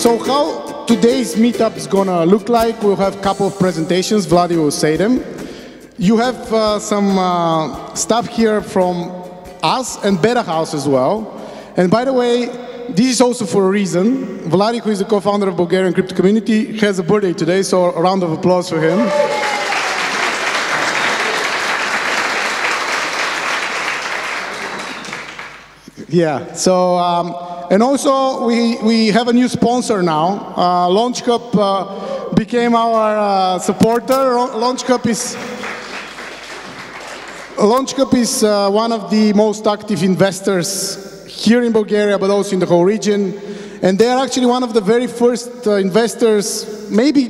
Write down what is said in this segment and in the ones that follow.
So how today's meetup is gonna look like, we'll have a couple of presentations, Vladi will say them. You have some stuff here from us and betahaus as well. And by the way, this is also for a reason. Vladi, who is the co-founder of Bulgarian crypto community, has a birthday today, so a round of applause for him. Yeah, so, and also we have a new sponsor now. LaunchCup became our supporter. LaunchCup is one of the most active investors here in Bulgaria, but also in the whole region. And they are actually one of the very first investors, maybe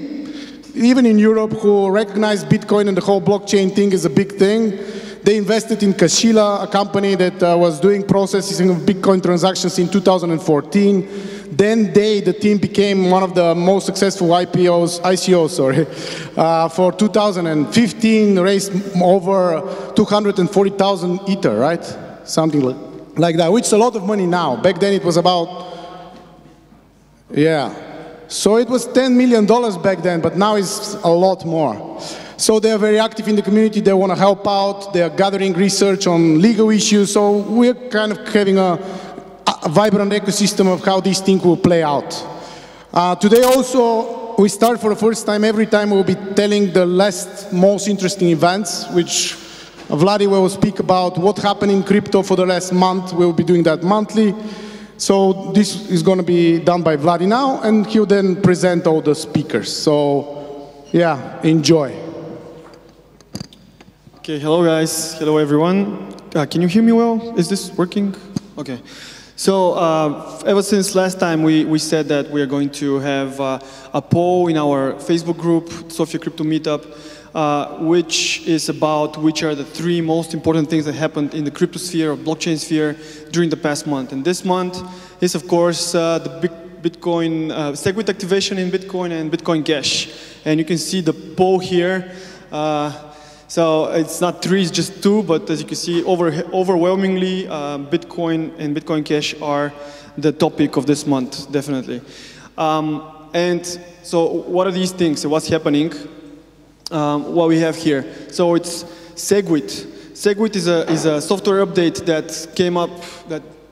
even in Europe, who recognize Bitcoin and the whole blockchain thing is a big thing. They invested in Kashila, a company that was doing processing of Bitcoin transactions in 2014. Then the team became one of the most successful ICOs, for 2015, raised over 240,000 Ether, right? Something like that, which is a lot of money now. Back then it was about, yeah. So it was $10 million back then, but now it's a lot more. So they are very active in the community, they want to help out, they are gathering research on legal issues, so we're kind of having a vibrant ecosystem of how these things will play out. Today also, we start for the first time, every time we'll be telling the most interesting events, which Vladi will speak about what happened in crypto for the last month. We'll be doing that monthly. So this is going to be done by Vladi now, and he'll then present all the speakers. So yeah, enjoy. Okay, hello guys, hello everyone. Can you hear me well? Is this working? Okay. So ever since last time we said that we are going to have a poll in our Facebook group, Sofia Crypto Meetup, which is about which are the 3 most important things that happened in the crypto sphere or blockchain sphere during the past month. And this month is of course the big Bitcoin SegWit activation in Bitcoin and Bitcoin Cash. And you can see the poll here. So it's not 3, it's just 2, but as you can see, overwhelmingly, Bitcoin and Bitcoin Cash are the topic of this month, definitely. And so what are these things? So what's happening? What we have here. So it's SegWit. SegWit is a software update that came up,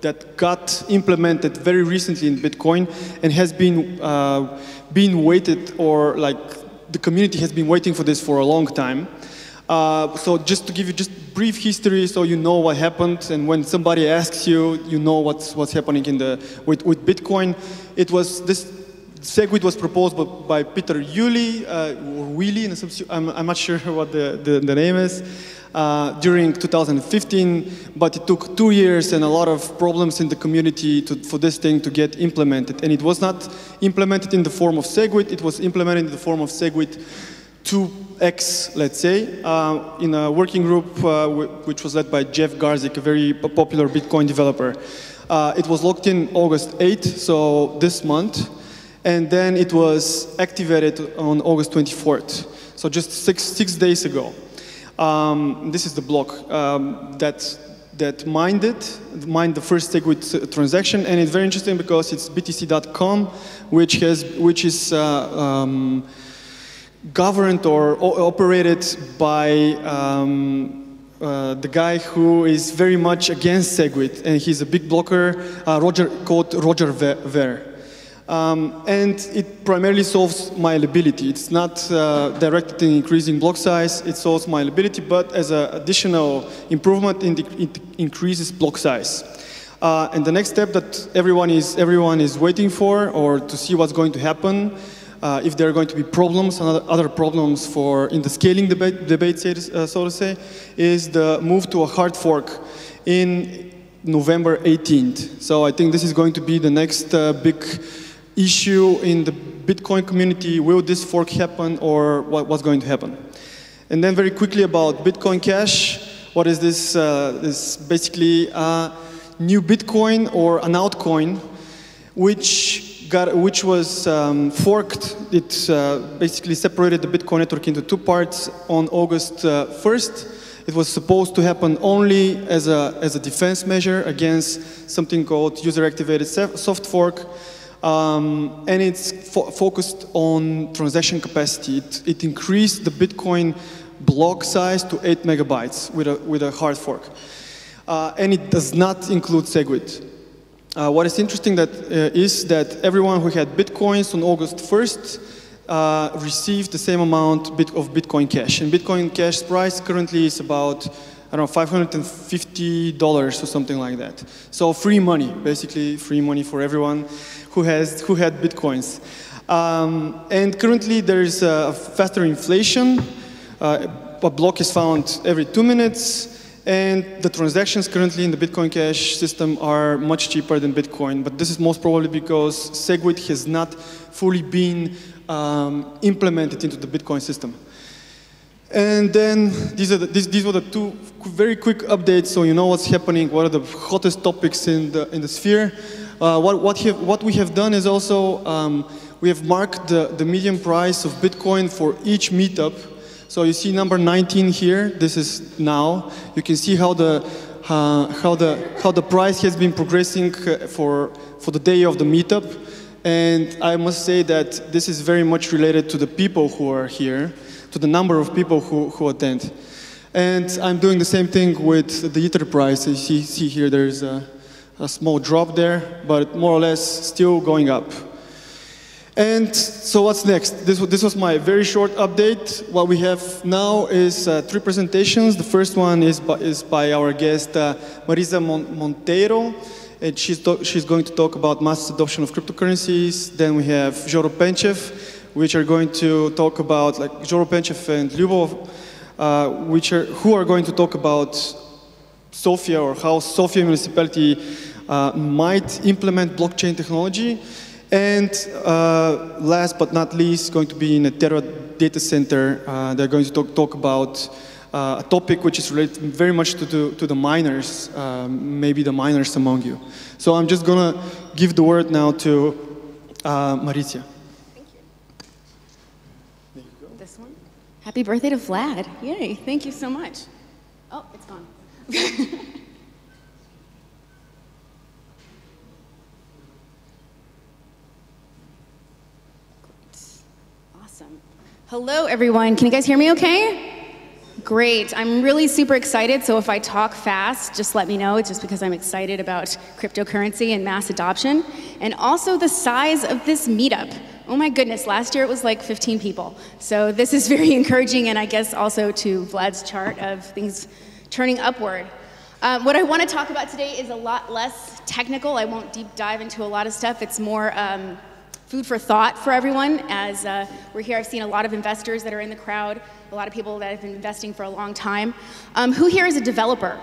that got implemented very recently in Bitcoin and has been waited, or like the community has been waiting for this for a long time. So just to give you just brief history, so you know what happened, and when somebody asks you, you know what's happening in with Bitcoin. It was this SegWit was proposed by Peter Yuli, I'm not sure what the name is, during 2015, but it took 2 years and a lot of problems in the community for this thing to get implemented. And it was not implemented in the form of SegWit, it was implemented in the form of SegWit 2X, let's say, in a working group which was led by Jeff Garzik, a very popular Bitcoin developer. It was locked in August 8th, so this month, and then it was activated on August 24th, so just six days ago. This is the block that mined the first SegWit transaction, and it's very interesting because it's btc.com, which is governed or operated by the guy who is very much against SegWit, and he's a big blocker, called Roger Ver. And it primarily solves malleability. It's not directed in increasing block size, it solves malleability, but as an additional improvement, it increases block size. And the next step that everyone is waiting for, or to see what's going to happen, if there are going to be problems and other problems in the scaling debate, so to say, is the move to a hard fork in November 18th. So I think this is going to be the next big issue in the Bitcoin community. Will this fork happen, or what's going to happen? And then very quickly about Bitcoin Cash. What is this? This basically a new Bitcoin or an altcoin, which was forked. It basically separated the Bitcoin network into 2 parts on August 1st. It was supposed to happen only as a defense measure against something called user-activated soft fork. and it's focused on transaction capacity. It increased the Bitcoin block size to 8 megabytes with a hard fork. And it does not include SegWit. What is interesting is that everyone who had Bitcoins on August 1st received the same amount of Bitcoin Cash. And Bitcoin Cash's price currently is about, I don't know, $550 or something like that. So free money, basically free money for everyone who had Bitcoins. And currently there is a faster inflation. A block is found every 2 minutes. And the transactions currently in the Bitcoin Cash system are much cheaper than Bitcoin. But this is most probably because SegWit has not fully been implemented into the Bitcoin system. And then these were the two very quick updates, so you know what's happening, what are the hottest topics in the sphere. What we have done is also we have marked the median price of Bitcoin for each meetup. So you see number 19 here. This is now. You can see how the price has been progressing for the day of the meetup. And I must say that this is very much related to the people who are here, to the number of people who attend. And I'm doing the same thing with the Ether price. You see here there's a small drop there, but more or less still going up. And so what's next? This was my very short update. What we have now is 3 presentations. The first one is by our guest Mariza Monteiro. And she's going to talk about mass adoption of cryptocurrencies. Then we have Joro Penchev, which are going to talk about, like Joro, Penchev, and Ljubo, who are going to talk about Sofia, or how Sofia municipality might implement blockchain technology. And last but not least, going to be in a Neterra data center. They're going to talk about a topic which is related very much to the miners, maybe the miners among you. So I'm just going to give the word now to Mariza. Thank you. This one? Happy birthday to Vlad. Yay, thank you so much. Oh, it's gone. Awesome. Hello, everyone. Can you guys hear me okay? Great. I'm really super excited, so if I talk fast, just let me know. It's just because I'm excited about cryptocurrency and mass adoption, and also the size of this meetup. Oh my goodness, last year it was like 15 people. So this is very encouraging, and I guess also to Vlad's chart of things turning upward. What I want to talk about today is a lot less technical. I won't deep dive into a lot of stuff. It's more food for thought for everyone. As we're here, I've seen a lot of investors that are in the crowd, a lot of people that have been investing for a long time. Who here is a developer?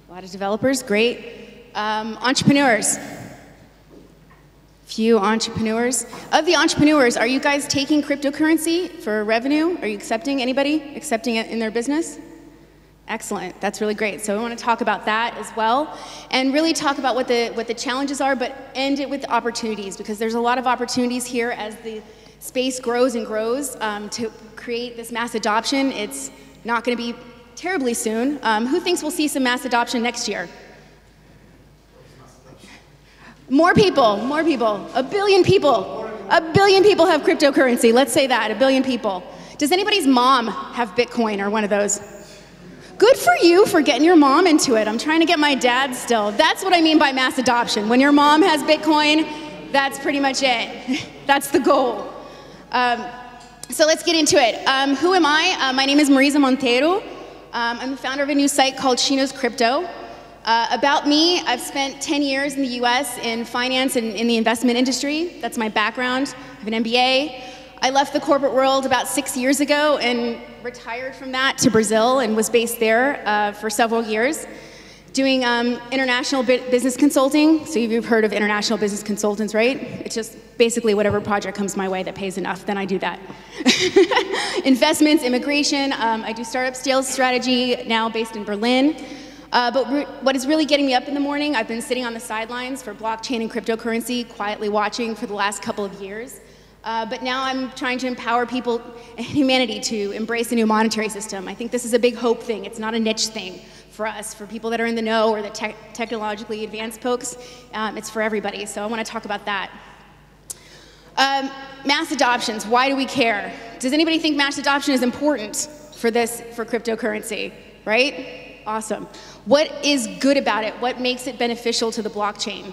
A lot of developers, great. Entrepreneurs? Few entrepreneurs. Of the entrepreneurs, are you guys taking cryptocurrency for revenue? Are you accepting, anybody accepting it in their business? Excellent, that's really great. So I want to talk about that as well, and really talk about what the challenges are, but end it with opportunities, because there's a lot of opportunities here as the space grows and grows to create this mass adoption. It's not going to be terribly soon. Who thinks we'll see some mass adoption next year? More people, more people. 1 billion people. 1 billion people have cryptocurrency. Let's say that, 1 billion people. Does anybody's mom have Bitcoin or one of those? Good for you for getting your mom into it. I'm trying to get my dad still. That's what I mean by mass adoption. When your mom has Bitcoin, that's pretty much it. That's the goal. So let's get into it. Who am I? My name is Mariza Monteiro. I'm the founder of a new site called Chinos Crypto. About me, I've spent 10 years in the US in finance and in the investment industry. That's my background. I have an MBA. I left the corporate world about 6 years ago and retired from that to Brazil and was based there for several years, doing international business consulting. So you've heard of international business consultants, right? It's just basically whatever project comes my way that pays enough, then I do that. Investments, immigration, I do startup sales strategy, now based in Berlin. But what is really getting me up in the morning, I've been sitting on the sidelines for blockchain and cryptocurrency, quietly watching for the last couple of years. But now I'm trying to empower people and humanity to embrace a new monetary system. I think this is a big hope thing. It's not a niche thing. for us, for people that are in the know or the technologically advanced folks. It's for everybody, so I want to talk about that. Mass adoptions, why do we care? Does anybody think mass adoption is important for cryptocurrency, right? Awesome. What is good about it? What makes it beneficial to the blockchain?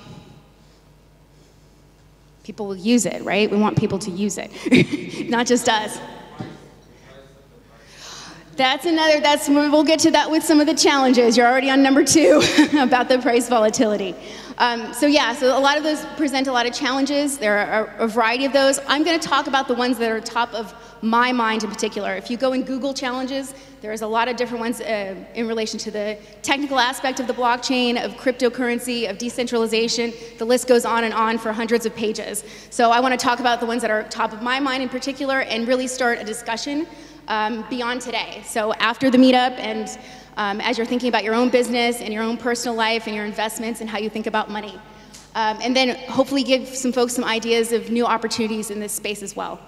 People will use it, right? We want people to use it, not just us. We'll get to that with some of the challenges. You're already on number 2 about the price volatility. So a lot of those present a lot of challenges. There are a variety of those. I'm going to talk about the ones that are top of my mind in particular. If you go and Google challenges, there's a lot of different ones in relation to the technical aspect of the blockchain, of cryptocurrency, of decentralization. The list goes on and on for hundreds of pages. So I want to talk about the ones that are top of my mind in particular and really start a discussion beyond today. So after the meetup and as you're thinking about your own business and your own personal life and your investments and how you think about money. And then hopefully give some folks some ideas of new opportunities in this space as well.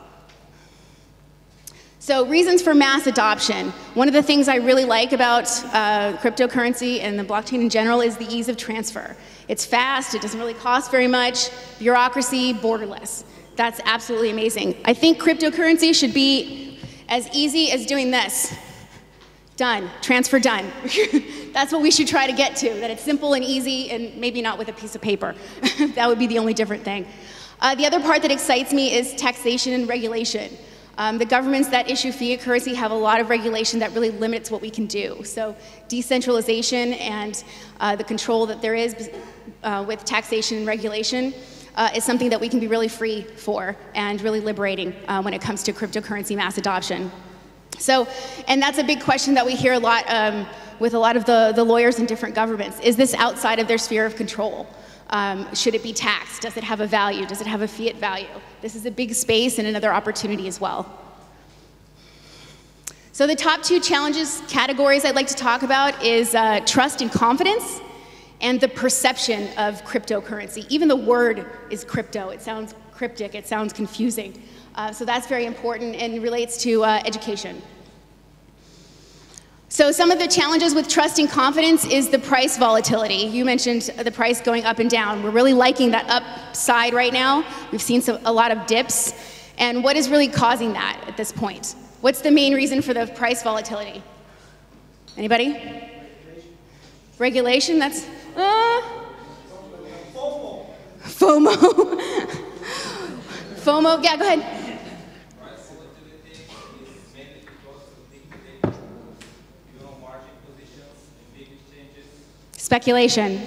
So reasons for mass adoption. One of the things I really like about cryptocurrency and the blockchain in general is the ease of transfer. It's fast, it doesn't really cost very much, bureaucracy, borderless. That's absolutely amazing. I think cryptocurrency should be as easy as doing this. Done, transfer done. That's what we should try to get to, that it's simple and easy and maybe not with a piece of paper. That would be the only different thing. The other part that excites me is taxation and regulation. The governments that issue fiat currency have a lot of regulation that really limits what we can do. So decentralization and the control that there is with taxation and regulation is something that we can be really free for and really liberating when it comes to cryptocurrency mass adoption. So, and that's a big question that we hear a lot with a lot of the lawyers in different governments. Is this outside of their sphere of control? Should it be taxed? Does it have a value? Does it have a fiat value? This is a big space and another opportunity as well. So the top 2 challenges categories I'd like to talk about is trust and confidence and the perception of cryptocurrency. Even the word is crypto. It sounds cryptic. It sounds confusing. So that's very important and relates to education. So some of the challenges with trust and confidence is the price volatility. You mentioned the price going up and down. We're really liking that upside right now. We've seen a lot of dips. And what is really causing that at this point? What's the main reason for the price volatility? Anybody? Regulation? That's FOMO. FOMO, yeah, go ahead. Speculation.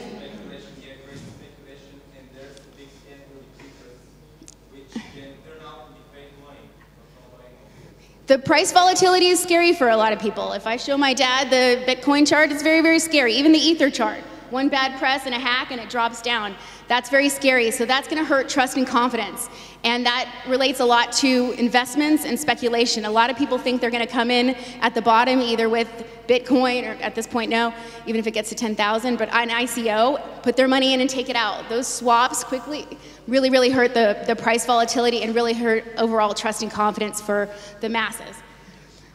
The price volatility is scary for a lot of people. If I show my dad the Bitcoin chart, it's very, very scary. Even the Ether chart. One bad press and a hack and it drops down. That's very scary. So that's going to hurt trust and confidence. And that relates a lot to investments and speculation. A lot of people think they're going to come in at the bottom either with Bitcoin or at this point no, even if it gets to 10,000, but an ICO, put their money in and take it out. Those swaps quickly really, really hurt the price volatility and really hurt overall trust and confidence for the masses.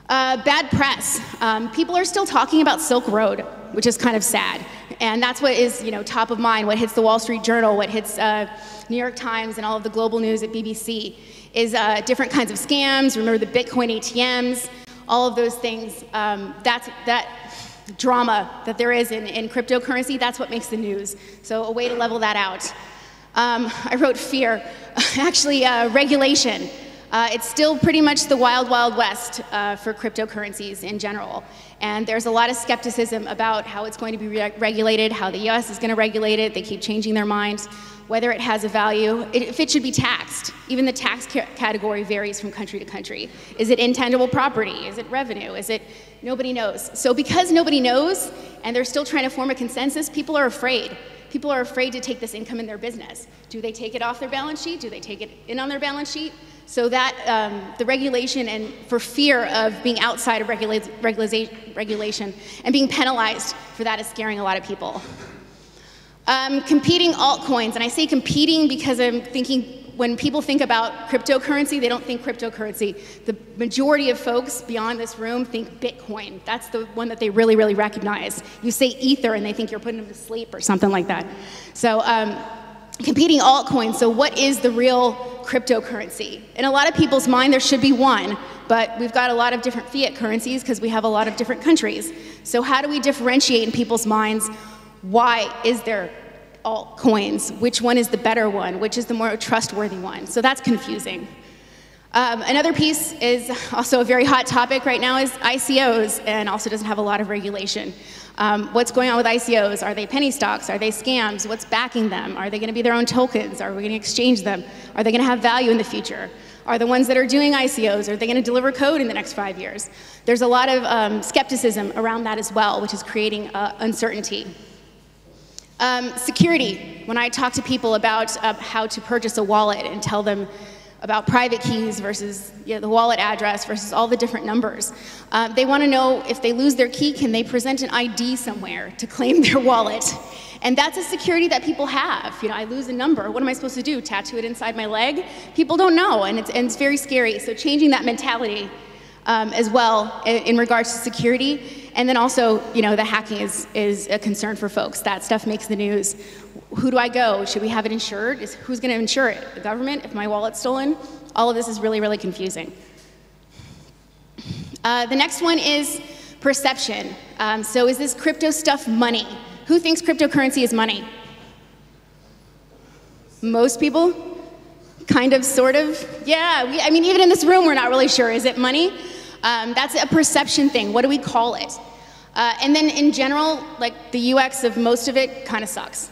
Bad press. People are still talking about Silk Road, which is kind of sad. And that's what is, top of mind, what hits the Wall Street Journal, what hits New York Times and all of the global news at BBC is different kinds of scams. Remember the Bitcoin ATMs, all of those things. That drama that there is in cryptocurrency, that's what makes the news. So a way to level that out. I wrote fear. Actually, regulation. It's still pretty much the wild, wild west for cryptocurrencies in general. And there's a lot of skepticism about how it's going to be regulated, how the US is going to regulate it. They keep changing their minds, whether it has a value, if it should be taxed. Even the tax category varies from country to country. Is it intangible property? Is it revenue? Is it, nobody knows. So because nobody knows, and they're still trying to form a consensus, people are afraid. People are afraid to take this income in their business. Do they take it off their balance sheet? Do they take it in on their balance sheet? So that the regulation and for fear of being outside of regulation and being penalized for that is scaring a lot of people. Competing altcoins, and I say competing because I'm thinking when people think about cryptocurrency, they don't think cryptocurrency. The majority of folks beyond this room think Bitcoin. That's the one that they really, really recognize. You say Ether and they think you're putting them to sleep or something like that. So competing altcoins, so what is the real cryptocurrency? In a lot of people's mind, there should be one, but we've got a lot of different fiat currencies because we have a lot of different countries. So how do we differentiate in people's minds, why is there altcoins? Which one is the better one? Which is the more trustworthy one? So that's confusing. Another piece is also a very hot topic right now is ICOs, and also doesn't have a lot of regulation. What's going on with ICOs? Are they penny stocks? Are they scams? What's backing them? Are they going to be their own tokens? Are we going to exchange them? Are they going to have value in the future? Are the ones that are doing ICOs, are they going to deliver code in the next 5 years? There's a lot of skepticism around that as well, which is creating uncertainty. Security. When I talk to people about how to purchase a wallet and tell them about private keys versus the wallet address versus all the different numbers, they want to know if they lose their key, can they present an ID somewhere to claim their wallet? And that's a security that people have. I lose a number. What am I supposed to do? Tattoo it inside my leg? People don't know, and it's very scary. So changing that mentality as well in regards to security. And then also, the hacking is a concern for folks. That stuff makes the news. Who do I go? Should we have it insured? Who's going to insure it? The government, if my wallet's stolen? All of this is really, really confusing. The next one is perception. So is this crypto stuff money? Who thinks cryptocurrency is money? Most people? Kind of, sort of? Yeah, I mean, even in this room, we're not really sure. Is it money? That's a perception thing. What do we call it? And then in general, like the UX of most of it kind of sucks.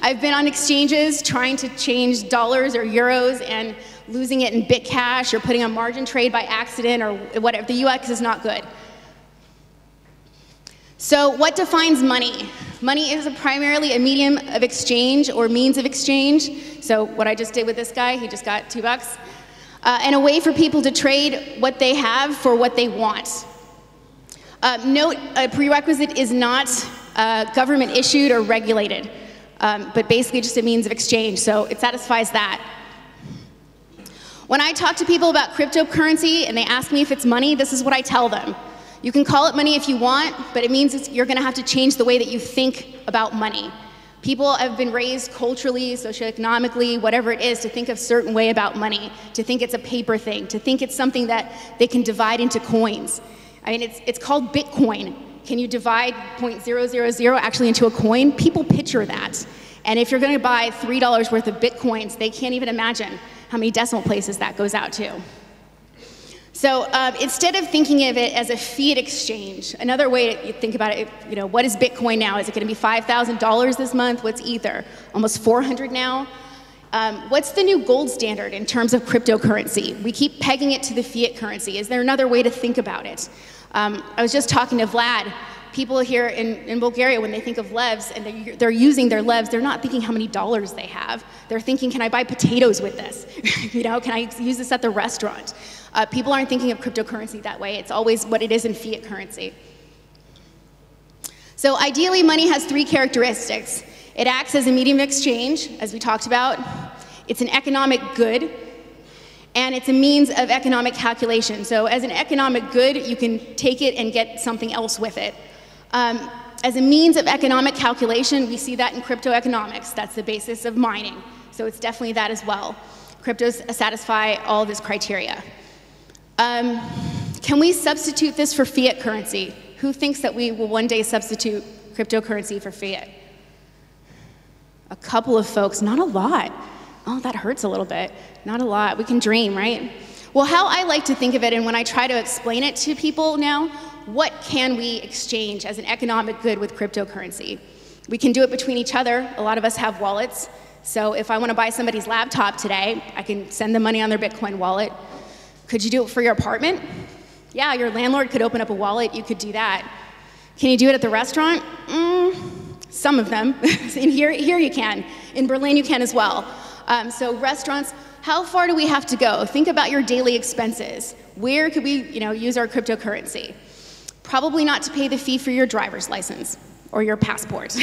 I've been on exchanges trying to change dollars or euros and losing it in Bitcash or putting a margin trade by accident or whatever. The UX is not good. So what defines money? Money is primarily a medium of exchange or means of exchange. So what I just did with this guy, he just got $2. And a way for people to trade what they have for what they want. Note, a prerequisite is not government issued or regulated, but basically just a means of exchange, so it satisfies that. When I talk to people about cryptocurrency and they ask me if it's money, this is what I tell them. You can call it money if you want, but it means you're going to have to change the way that you think about money. People have been raised culturally, socioeconomically, whatever it is, to think a certain way about money, to think it's a paper thing, to think it's something that they can divide into coins. I mean, it's called Bitcoin. Can you divide 0.000 actually into a coin? People picture that. And if you're going to buy $3 worth of Bitcoins, they can't even imagine how many decimal places that goes out to. So instead of thinking of it as a fiat exchange, another way to think about it, what is Bitcoin now? Is it going to be $5,000 this month? What's Ether? Almost 400 now? What's the new gold standard in terms of cryptocurrency? We keep pegging it to the fiat currency. Is there another way to think about it? I was just talking to Vlad. People here in Bulgaria, when they think of levs and they're using their levs, they're not thinking how many dollars they have. They're thinking, can I buy potatoes with this? Can I use this at the restaurant? People aren't thinking of cryptocurrency that way. It's always what it is in fiat currency. So ideally, money has 3 characteristics. It acts as a medium of exchange, as we talked about. It's an economic good. And it's a means of economic calculation. So as an economic good, you can take it and get something else with it. As a means of economic calculation, we see that in crypto economics. That's the basis of mining. So it's definitely that as well. Cryptos satisfy all of this criteria. Can we substitute this for fiat currency? Who thinks that we will one day substitute cryptocurrency for fiat? A couple of folks, not a lot. Oh, that hurts a little bit. Not a lot. We can dream, right? Well, how I like to think of it, and when I try to explain it to people now, what can we exchange as an economic good with cryptocurrency? We can do it between each other. A lot of us have wallets. So if I want to buy somebody's laptop today, I can send them money on their Bitcoin wallet. Could you do it for your apartment? Yeah, your landlord could open up a wallet. You could do that. Can you do it at the restaurant? Some of them. Here you can. In Berlin, you can as well. So restaurants, how far do we have to go? Think about your daily expenses. Where could we use our cryptocurrency? Probably not to pay the fee for your driver's license or your passport.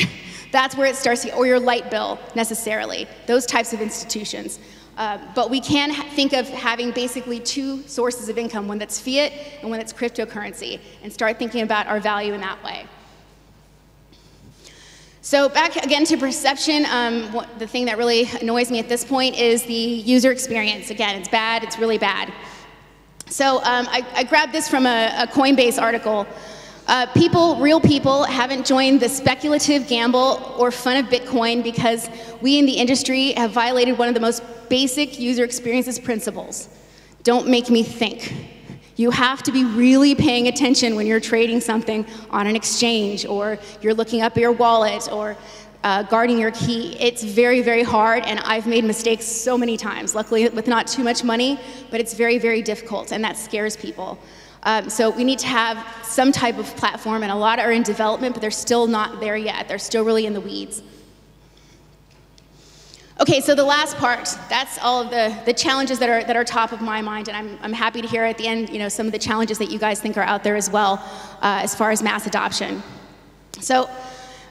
That's where it starts, or your light bill, necessarily. Those types of institutions. But we can think of having basically two sources of income, one that's fiat and one that's cryptocurrency, and start thinking about our value in that way. So back again to perception, the thing that really annoys me at this point is the user experience. Again, it's bad, it's really bad. So I grabbed this from a Coinbase article. Real people haven't joined the speculative gamble or fun of Bitcoin because we in the industry have violated one of the most basic user experiences principles. Don't make me think. You have to be really paying attention when you're trading something on an exchange, or you're looking up your wallet, or guarding your key. It's very, very hard, and I've made mistakes so many times, luckily with not too much money, but it's very, very difficult, and that scares people. So we need to have some type of platform, and a lot are in development, but they're still not there yet. They're still really in the weeds. Okay, so the last part, that's all of the challenges that are top of my mind, and I'm happy to hear at the end, some of the challenges that you guys think are out there as well, as far as mass adoption. So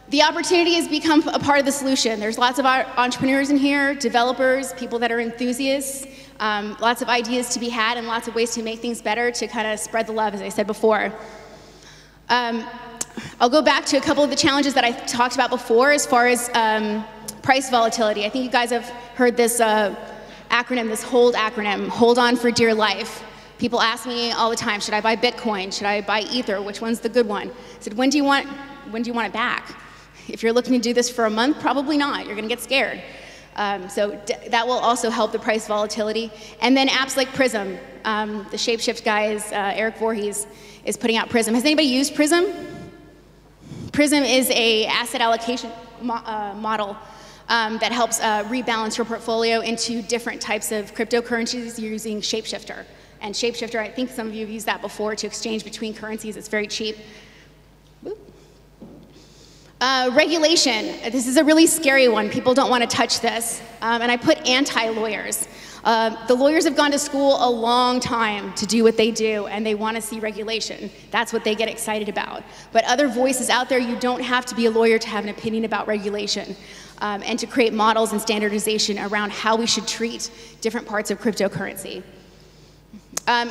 the opportunity has become a part of the solution. There's lots of entrepreneurs in here, developers, people that are enthusiasts, lots of ideas to be had, and lots of ways to make things better to kind of spread the love, as I said before. I'll go back to a couple of the challenges that I talked about before as far as price volatility. I think you guys have heard this acronym, this HOLD acronym, hold on for dear life. People ask me all the time, should I buy Bitcoin? Should I buy Ether? Which one's the good one? I said, when do you want it back? If you're looking to do this for a month, probably not. You're gonna get scared. So that will also help the price volatility. And then apps like Prism. The Shapeshift guy, Eric Voorhees, is putting out Prism. Has anybody used Prism? Prism is a asset allocation model that helps rebalance your portfolio into different types of cryptocurrencies using Shapeshifter. And Shapeshifter, I think some of you have used that before to exchange between currencies. It's very cheap. Regulation. This is a really scary one. People don't want to touch this. And I put anti-lawyers. The lawyers have gone to school a long time to do what they do, and they want to see regulation. That's what they get excited about. But other voices out there, you don't have to be a lawyer to have an opinion about regulation, and to create models and standardization around how we should treat different parts of cryptocurrency.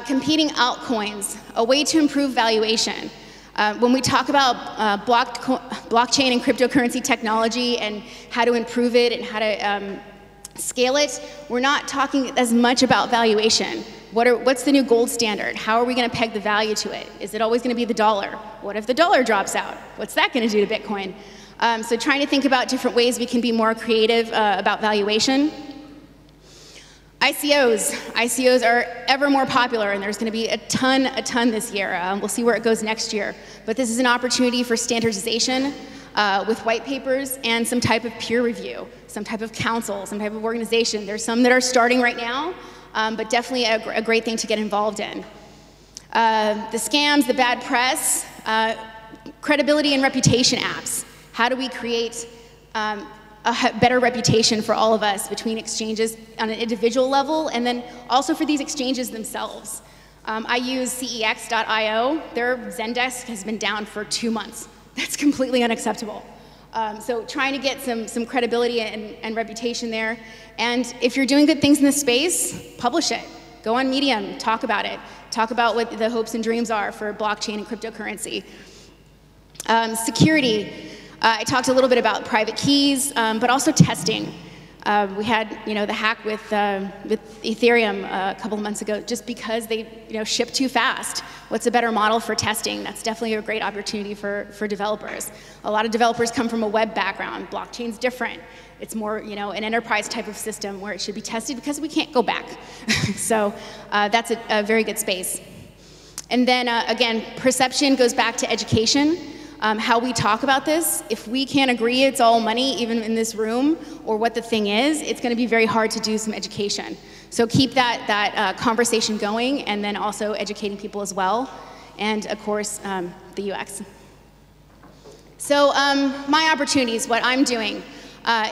Competing altcoins, a way to improve valuation. When we talk about blockchain and cryptocurrency technology and how to improve it and how to scale it, we're not talking as much about valuation. What's the new gold standard? How are we going to peg the value to it? Is it always going to be the dollar? What if the dollar drops out? What's that going to do to Bitcoin? So trying to think about different ways we can be more creative about valuation. ICOs are ever more popular, and there's going to be a ton this year. We'll see where it goes next year. But this is an opportunity for standardization with white papers and some type of peer review, some type of council, some type of organization. There's some that are starting right now, but definitely a great thing to get involved in. The scams, the bad press, credibility and reputation apps. How do we create a better reputation for all of us between exchanges on an individual level, and then also for these exchanges themselves? I use cex.io. Their Zendesk has been down for 2 months. That's completely unacceptable. So trying to get some credibility and reputation there. And if you're doing good things in this space, publish it. Go on Medium, talk about it. Talk about what the hopes and dreams are for blockchain and cryptocurrency. Security. I talked a little bit about private keys, but also testing. We had, the hack with Ethereum a couple of months ago, just because they, ship too fast. What's a better model for testing? That's definitely a great opportunity for developers. A lot of developers come from a web background. Blockchain's different. It's more, an enterprise type of system where it should be tested because we can't go back. So that's a very good space. And then again, perception goes back to education. How we talk about this. If we can't agree it's all money, even in this room, or what the thing is, it's going to be very hard to do some education. So keep that conversation going, and then also educating people as well, and of course, the UX. So my opportunities, what I'm doing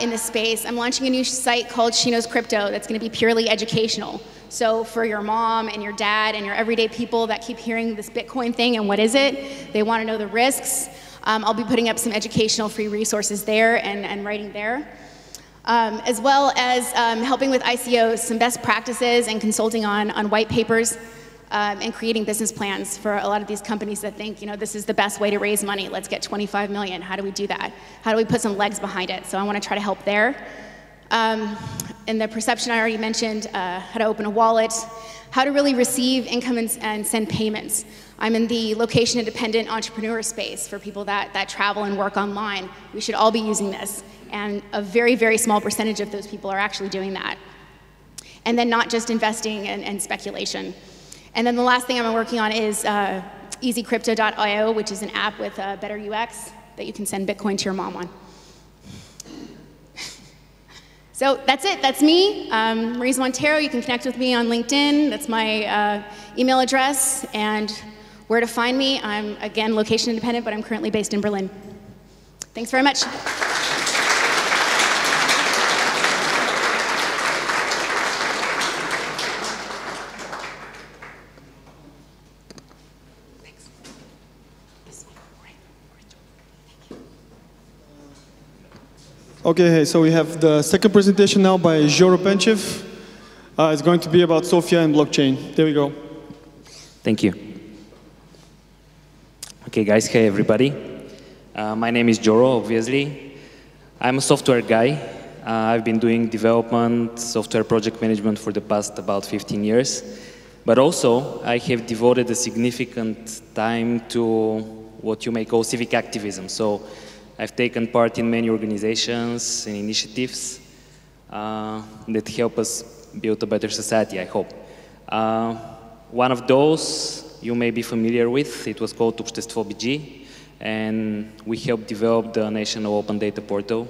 in this space, I'm launching a new site called She Knows Crypto that's going to be purely educational. So for your mom and your dad and your everyday people that keep hearing this Bitcoin thing and what is it, they want to know the risks. I'll be putting up some educational free resources there and writing there. as well as helping with ICOs, some best practices and consulting on white papers and creating business plans for a lot of these companies that think, you know, this is the best way to raise money. Let's get 25 million. How do we do that? How do we put some legs behind it? So I want to try to help there. In the perception I already mentioned, how to open a wallet, how to really receive income and send payments. I'm in the location-independent entrepreneur space for people that travel and work online. We should all be using this. And a very, very small percentage of those people are actually doing that. And then not just investing and speculation. And then the last thing I'm working on is easycrypto.io, which is an app with better UX that you can send Bitcoin to your mom on. So that's it, that's me. Mariza Monteiro, you can connect with me on LinkedIn. That's my email address. And where to find me, I'm, again, location independent, but I'm currently based in Berlin. Thanks very much. Okay, so we have the second presentation now by Joro Penchev. It's going to be about Sofia and blockchain. There we go. Thank you. Okay, guys. Hey, everybody. My name is Joro, obviously. I'm a software guy. I've been doing development, software project management for the past about 15 years. But also, I have devoted a significant time to what you may call civic activism. So I've taken part in many organizations and initiatives that help us build a better society, I hope. One of those you may be familiar with. It was called christov.bio, and we helped develop the national open data portal,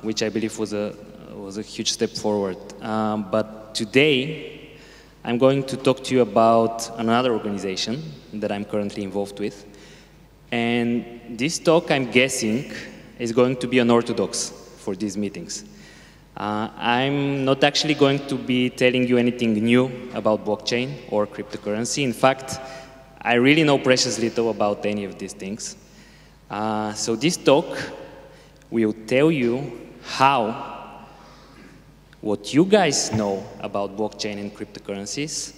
which I believe was a huge step forward. But today, I'm going to talk to you about another organization that I'm currently involved with. And this talk, I'm guessing, is going to be unorthodox for these meetings. I'm not actually going to be telling you anything new about blockchain or cryptocurrency. In fact, I really know precious little about any of these things. So this talk will tell you how what you guys know about blockchain and cryptocurrencies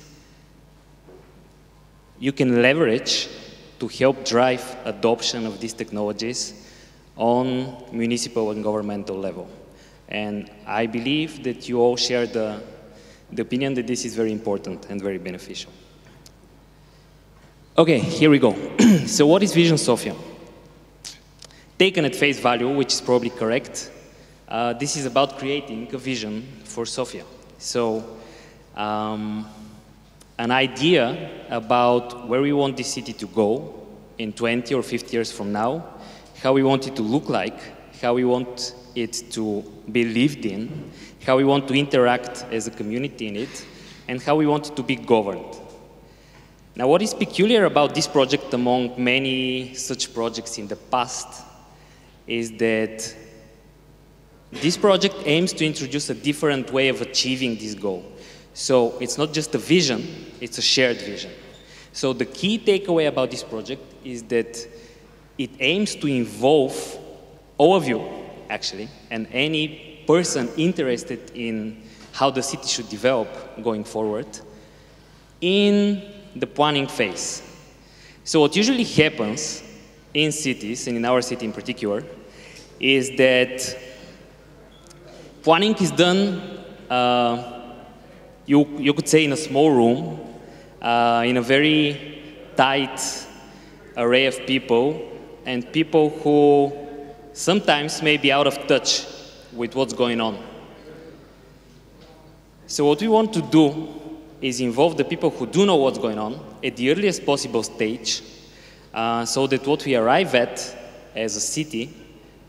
you can leverage to help drive adoption of these technologies on municipal and governmental level. And I believe that you all share the opinion that this is very important and very beneficial. Okay, here we go. So what is Vision Sofia? Taken at face value, which is probably correct, this is about creating a vision for Sofia. So an idea about where we want this city to go in 20 or 50 years from now, how we want it to look like, how we want it to be lived in, how we want to interact as a community in it, and how we want it to be governed. Now, what is peculiar about this project among many such projects in the past is that this project aims to introduce a different way of achieving this goal. So it's not just a vision, it's a shared vision. So the key takeaway about this project is that it aims to involve all of you, actually, and any person interested in how the city should develop going forward in the planning phase. So what usually happens in cities, and in our city in particular, is that planning is done you could say in a small room, in a very tight array of people, and people who sometimes may be out of touch with what's going on. So what we want to do is involve the people who do know what's going on at the earliest possible stage, so that what we arrive at as a city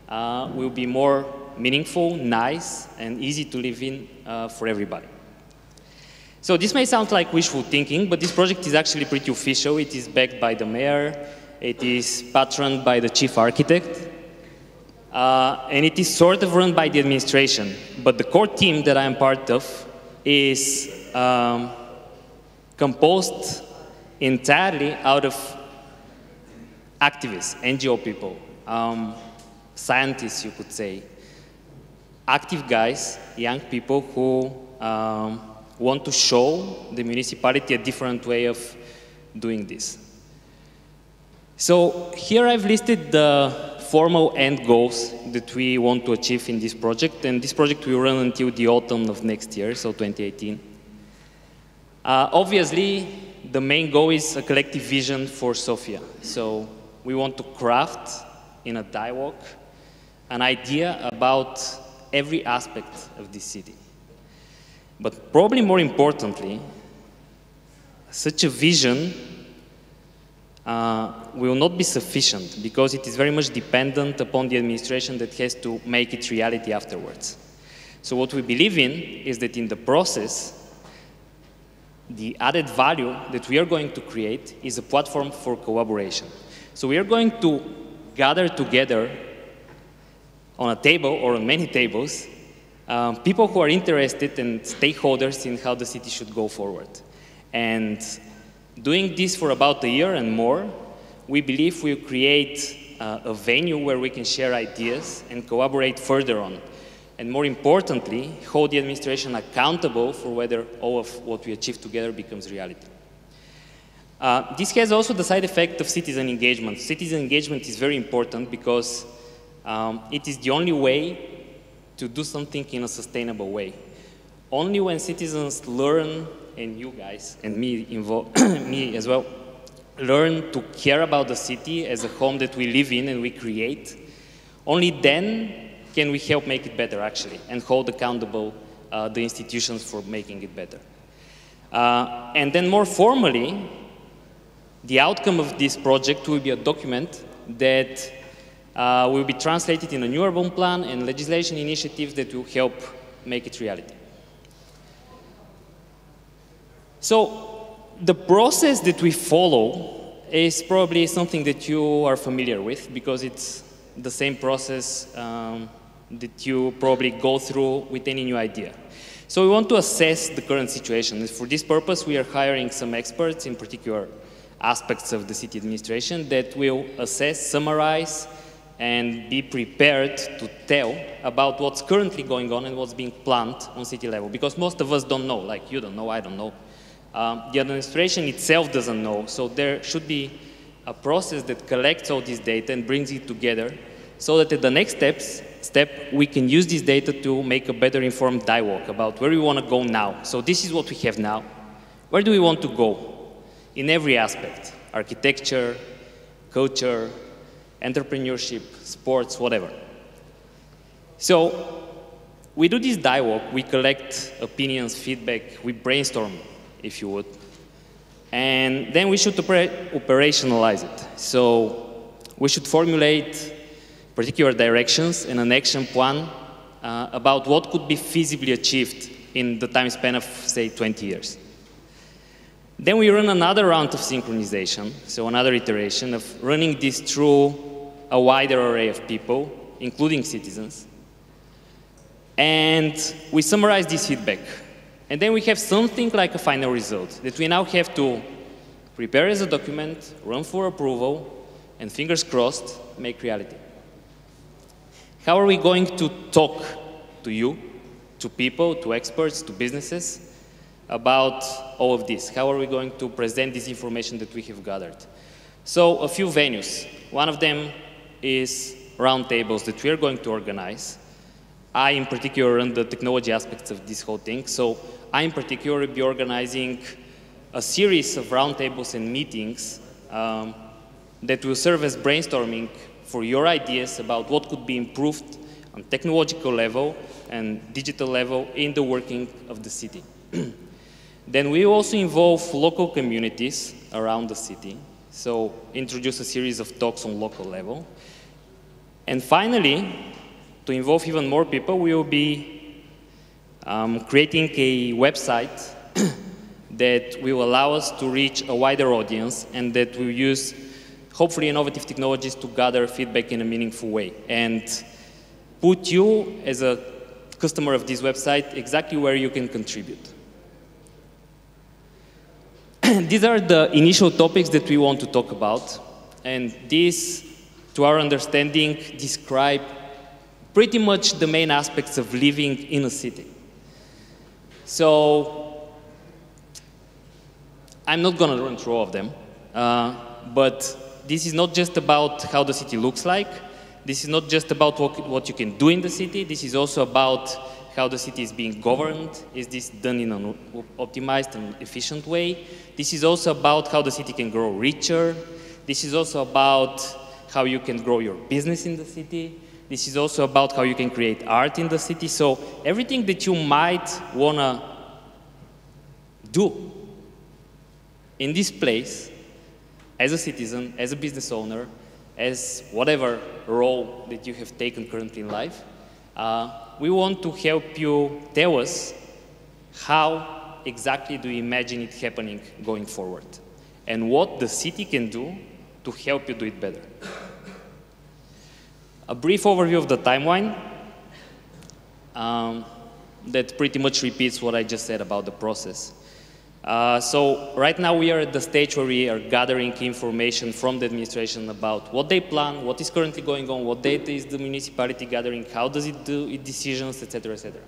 will be more meaningful, nice, and easy to live in for everybody. So this may sound like wishful thinking, but this project is actually pretty official. It is backed by the mayor, it is patroned by the chief architect, and it is sort of run by the administration. But the core team that I am part of is composed entirely out of activists, NGO people, scientists, you could say, active guys, young people who want to show the municipality a different way of doing this. So here I've listed the formal end goals that we want to achieve in this project, and this project will run until the autumn of next year, so 2018. Obviously, the main goal is a collective vision for Sofia. So we want to craft in a dialogue an idea about every aspect of this city. But probably more importantly, such a vision will not be sufficient because it is very much dependent upon the administration that has to make it reality afterwards. So what we believe in is that in the process, the added value that we are going to create is a platform for collaboration. So we are going to gather together on a table or on many tables people who are interested and stakeholders in how the city should go forward. And doing this for about a year and more, we believe we'll create a venue where we can share ideas and collaborate further on. And more importantly, hold the administration accountable for whether all of what we achieve together becomes reality. This has also the side effect of citizen engagement. Citizen engagement is very important because it is the only way to do something in a sustainable way. Only when citizens learn, and you guys, and me me as well, learn to care about the city as a home that we live in and we create, only then can we help make it better, actually, and hold accountable the institutions for making it better. And then more formally, the outcome of this project will be a document that will be translated in a new urban plan and legislation initiatives that will help make it reality. So the process that we follow is probably something that you are familiar with because it's the same process that you probably go through with any new idea. So we want to assess the current situation. For this purpose, we are hiring some experts in particular aspects of the city administration that will assess, summarize, and be prepared to tell about what's currently going on and what's being planned on city level. Because most of us don't know, like you don't know, I don't know. The administration itself doesn't know, so there should be a process that collects all this data and brings it together so that at the next step we can use this data to make a better informed dialogue about where we want to go now. So this is what we have now. Where do we want to go? In every aspect, architecture, culture, entrepreneurship, sports, whatever. So we do this dialogue, we collect opinions, feedback, we brainstorm, if you would, and then we should operationalize it. So we should formulate particular directions and an action plan about what could be feasibly achieved in the time span of, say, 20 years. Then we run another round of synchronization, so another iteration of running this through a wider array of people, including citizens. And we summarize this feedback. And then we have something like a final result that we now have to prepare as a document, run for approval, and fingers crossed, make reality. How are we going to talk to you, to people, to experts, to businesses about all of this? How are we going to present this information that we have gathered? So a few venues. One of them is roundtables that we are going to organize. I, in particular, run the technology aspects of this whole thing. So I, in particular, will be organizing a series of roundtables and meetings that will serve as brainstorming for your ideas about what could be improved on technological level and digital level in the working of the city. Then we also involve local communities around the city. So introduce a series of talks on local level. And finally, to involve even more people, we will be creating a website that will allow us to reach a wider audience and that will use, hopefully, innovative technologies to gather feedback in a meaningful way and put you, as a customer of this website, exactly where you can contribute. These are the initial topics that we want to talk about, and these, to our understanding, describe pretty much the main aspects of living in a city. So I'm not going to run through all of them, but this is not just about how the city looks like. This is not just about what you can do in the city. This is also about how the city is being governed. Is this done in an optimized and efficient way? This is also about how the city can grow richer. This is also about how you can grow your business in the city. This is also about how you can create art in the city. So everything that you might want to do in this place, as a citizen, as a business owner, as whatever role that you have taken currently in life, we want to help you tell us how exactly do you imagine it happening going forward, and what the city can do to help you do it better. A brief overview of the timeline that pretty much repeats what I just said about the process. So right now we are at the stage where we are gathering information from the administration about what they plan, what is currently going on, what data is the municipality gathering, how does it do its decisions, etc., etc.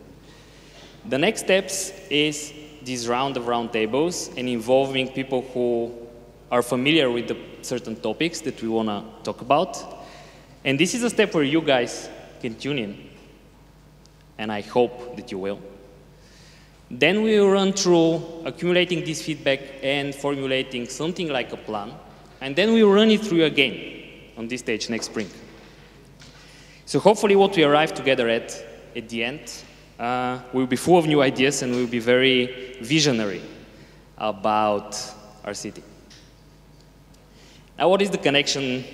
The next steps is this round of roundtables and involving people who are familiar with the certain topics that we want to talk about. And this is a step where you guys can tune in, and I hope that you will. Then we will run through accumulating this feedback and formulating something like a plan, and then we will run it through again on this stage next spring. So hopefully what we arrive together at the end will be full of new ideas and will be very visionary about our city. Now, what is the connection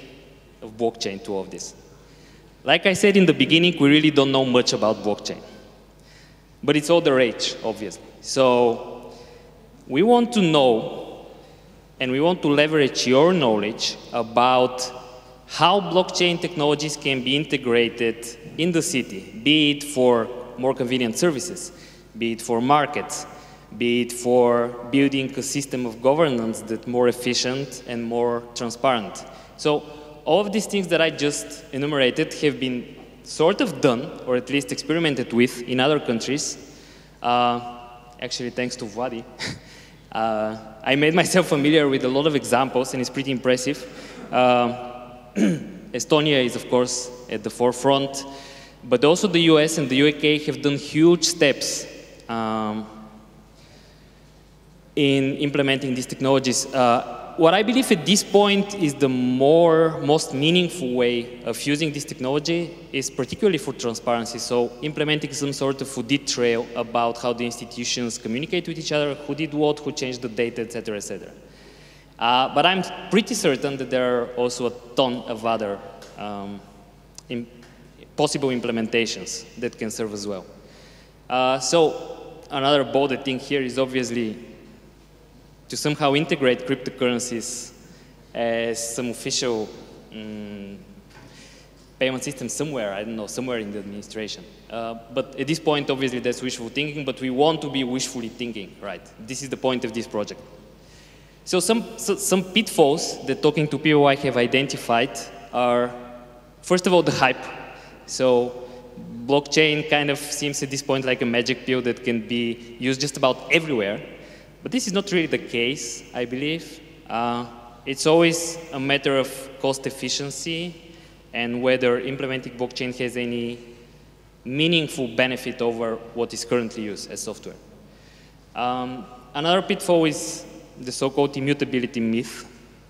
of blockchain to all of this? Like I said in the beginning, we really don't know much about blockchain. But it's all the rage, obviously. So we want to know, and we want to leverage your knowledge about how blockchain technologies can be integrated in the city, be it for more convenient services, be it for markets, be it for building a system of governance that's more efficient and more transparent. So all of these things that I just enumerated have been sort of done, or at least experimented with, in other countries. Actually, thanks to Vladi. I made myself familiar with a lot of examples, and it's pretty impressive. Estonia is, of course, at the forefront, but also the US and the UK have done huge steps in implementing these technologies. What I believe at this point is the most meaningful way of using this technology is particularly for transparency. So implementing some sort of audit trail about how the institutions communicate with each other, who did what, who changed the data, etc., etc. But I'm pretty certain that there are also a ton of other possible implementations that can serve as well. So another bold thing here is obviously to somehow integrate cryptocurrencies as some official payment system somewhere, I don't know, somewhere in the administration. But at this point, obviously, that's wishful thinking, but we want to be wishfully thinking, right? This is the point of this project. So some pitfalls that talking to people I have identified are, first of all, the hype. So blockchain kind of seems at this point like a magic pill that can be used just about everywhere. But this is not really the case, I believe. It's always a matter of cost efficiency and whether implementing blockchain has any meaningful benefit over what is currently used as software. Another pitfall is the so-called immutability myth.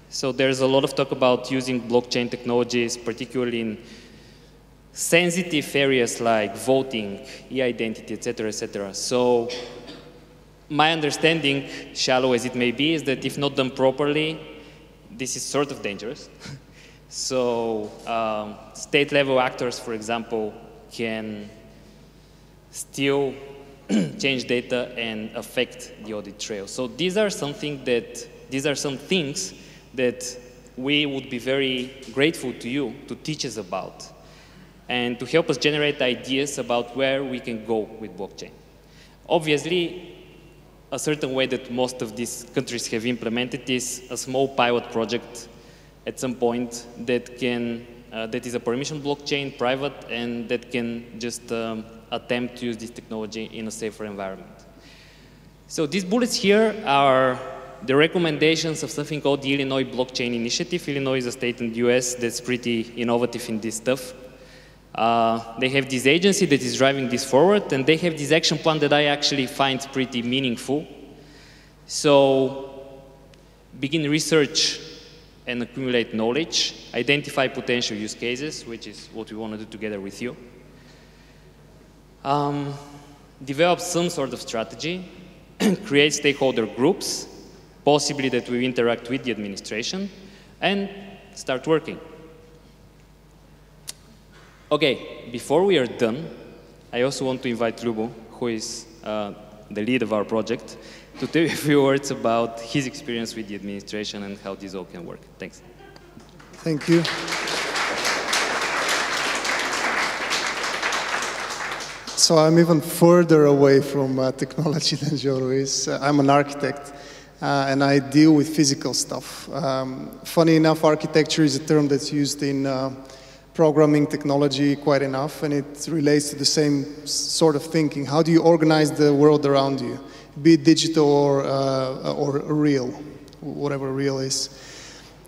So there's a lot of talk about using blockchain technologies, particularly in sensitive areas like voting, e-identity, etc., etc. So my understanding, shallow as it may be, is that if not done properly, this is sort of dangerous. So state-level actors, for example, can still change data and affect the audit trail. So these are some things that we would be very grateful to you to teach us about and to help us generate ideas about where we can go with blockchain. Obviously, a certain way that most of these countries have implemented is a small pilot project at some point that can that is a permission blockchain, private, and that can just attempt to use this technology in a safer environment. So these bullets here are the recommendations of something called the Illinois Blockchain Initiative. Illinois is a state in the US that's pretty innovative in this stuff. They have this agency that is driving this forward, and they have this action plan that I actually find pretty meaningful. So begin research and accumulate knowledge, identify potential use cases, which is what we want to do together with you. Develop some sort of strategy, create stakeholder groups, possibly that we interact with the administration, and start working. Okay, before we are done, I also want to invite Ljubo, who is the lead of our project, to tell you a few words about his experience with the administration and how this all can work. Thanks. Thank you. So I'm even further away from technology than Joro is. I'm an architect, and I deal with physical stuff. Funny enough, architecture is a term that's used in programming technology quite enough, and it relates to the same sort of thinking. How do you organize the world around you, be it digital or real, whatever real is?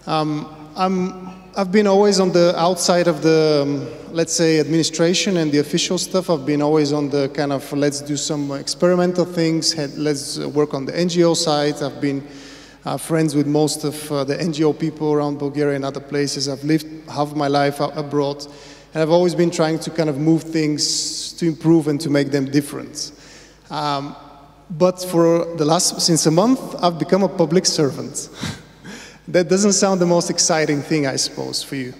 I've been always on the outside of the, let's say, administration and the official stuff. I've been always on the kind of, let's do some experimental things, let's work on the NGO side. I've been friends with most of the NGO people around Bulgaria and other places. I've lived half my life abroad, and I've always been trying to kind of move things to improve and to make them different. But for the since a month, I've become a public servant. That doesn't sound the most exciting thing, I suppose, for you.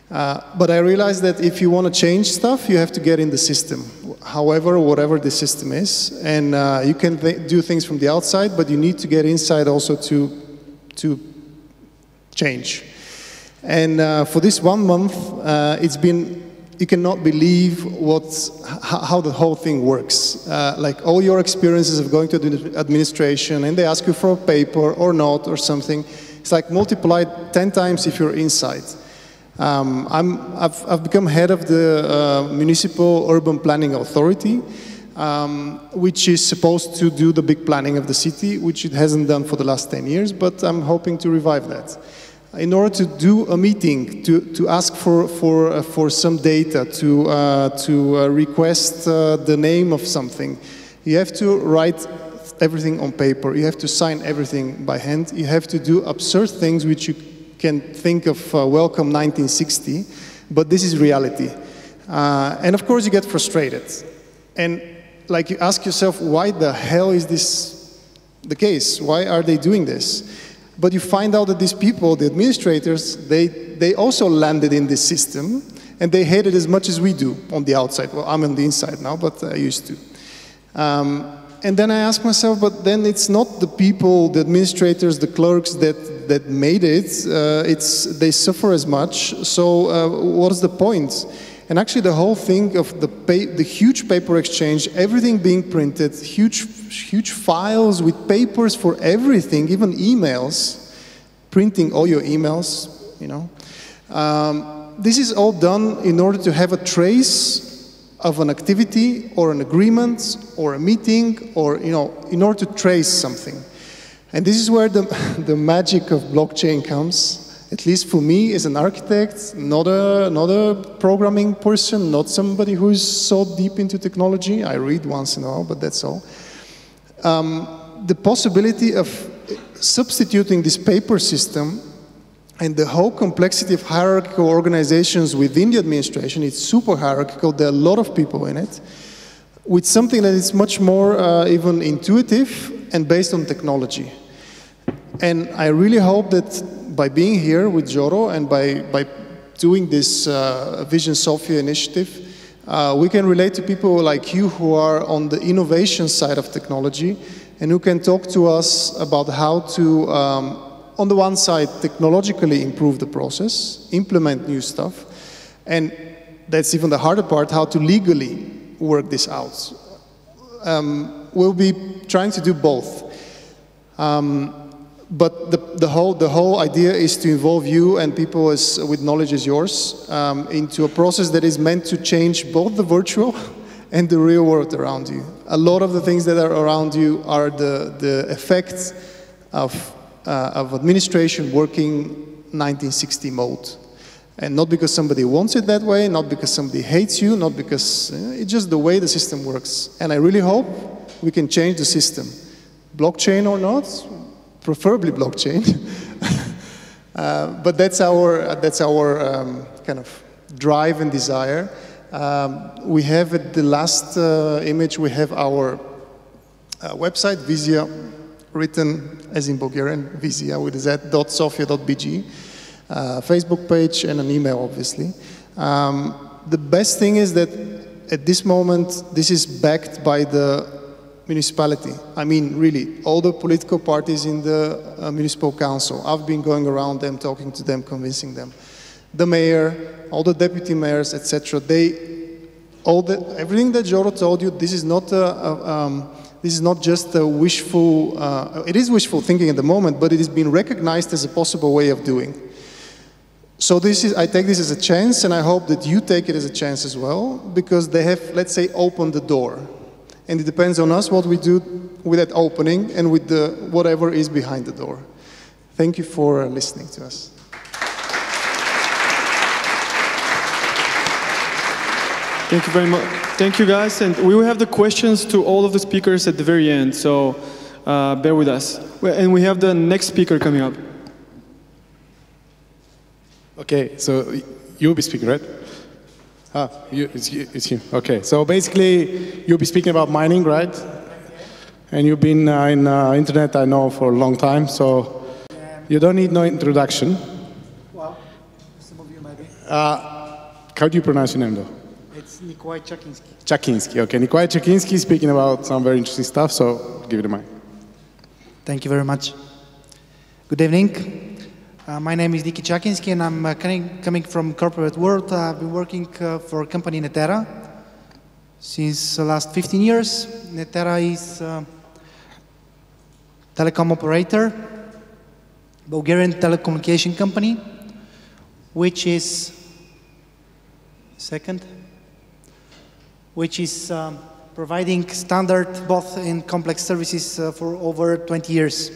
But I realized that if you want to change stuff, you have to get in the system, however, whatever the system is. And you can do things from the outside, but you need to get inside also to change. And for this 1 month, it's been, you cannot believe how the whole thing works. Like all your experiences of going to the administration, and they ask you for a paper or not or something. It's like multiplied 10 times if you're inside. I've become head of the Municipal Urban Planning Authority, which is supposed to do the big planning of the city, which it hasn't done for the last 10 years, but I'm hoping to revive that. In order to do a meeting, to ask for some data, to request the name of something, you have to write everything on paper. You have to sign everything by hand. You have to do absurd things which you can think of welcome 1960, but this is reality. And of course you get frustrated. And like you ask yourself, why the hell is this the case? Why are they doing this? But you find out that these people, the administrators, they also landed in this system, and they hate it as much as we do on the outside. Well, I'm on the inside now, but I used to. And then I ask myself, but then it's not the people, the administrators, the clerks that made it. They suffer as much. So what's the point? And actually the whole thing of the huge paper exchange, everything being printed, huge files with papers for everything, even emails, printing all your emails, you know. This is all done in order to have a trace of an activity or an agreement or a meeting, or, you know, in order to trace something. And this is where the magic of blockchain comes. At least for me as an architect, not a programming person, not somebody who is so deep into technology. I read once in a while, but that's all. The possibility of substituting this paper system and the whole complexity of hierarchical organizations within the administration, it's super hierarchical, there are a lot of people in it, with something that is much more even intuitive and based on technology. And I really hope that by being here with Joro and by doing this Vision Sofia initiative, we can relate to people like you who are on the innovation side of technology and who can talk to us about how to, on the one side, technologically improve the process, implement new stuff, and that's even the harder part, how to legally work this out. We'll be trying to do both. but the whole idea is to involve you and people with knowledge as yours into a process that is meant to change both the virtual and the real world around you. A lot of the things that are around you are the effects of administration working 1960 mode. And not because somebody wants it that way, not because somebody hates you, not because it's just the way the system works. And I really hope we can change the system. Blockchain or not, preferably blockchain. But that's our kind of drive and desire. We have at the last image, we have our website, Vizia, written as in Bulgarian, Vizia with z.sofia.bg. Facebook page and an email, obviously. The best thing is that at this moment, this is backed by the municipality. I mean, really, all the political parties in the municipal council. I've been going around them, talking to them, convincing them. The mayor, all the deputy mayors, etc. Everything that Joro told you, this is not just a wishful. It is wishful thinking at the moment, but it has been recognized as a possible way of doing. So I take this as a chance, and I hope that you take it as a chance as well, because they have, let's say, opened the door. And it depends on us what we do with that opening and with whatever is behind the door. Thank you for listening to us. Thank you very much. Thank you, guys. And we will have the questions to all of the speakers at the very end, so bear with us. And we have the next speaker coming up. Okay, so you'll be speaking, right? It's you. Okay, so basically you'll be speaking about mining, right? And you've been in internet, I know, for a long time, so you don't need no introduction. Well, some of you maybe. How do you pronounce your name, though? It's Nikolay Chakinski. Chakinski, okay. Nikolay Chakinski speaking about some very interesting stuff, so give it a mic. Thank you very much. Good evening. My name is Nikolay Chakinski, and I'm coming from corporate world. I've been working for a company Neterra since the last 15 years. Neterra is a telecom operator, Bulgarian telecommunication company, which is providing standard both in complex services for over 20 years.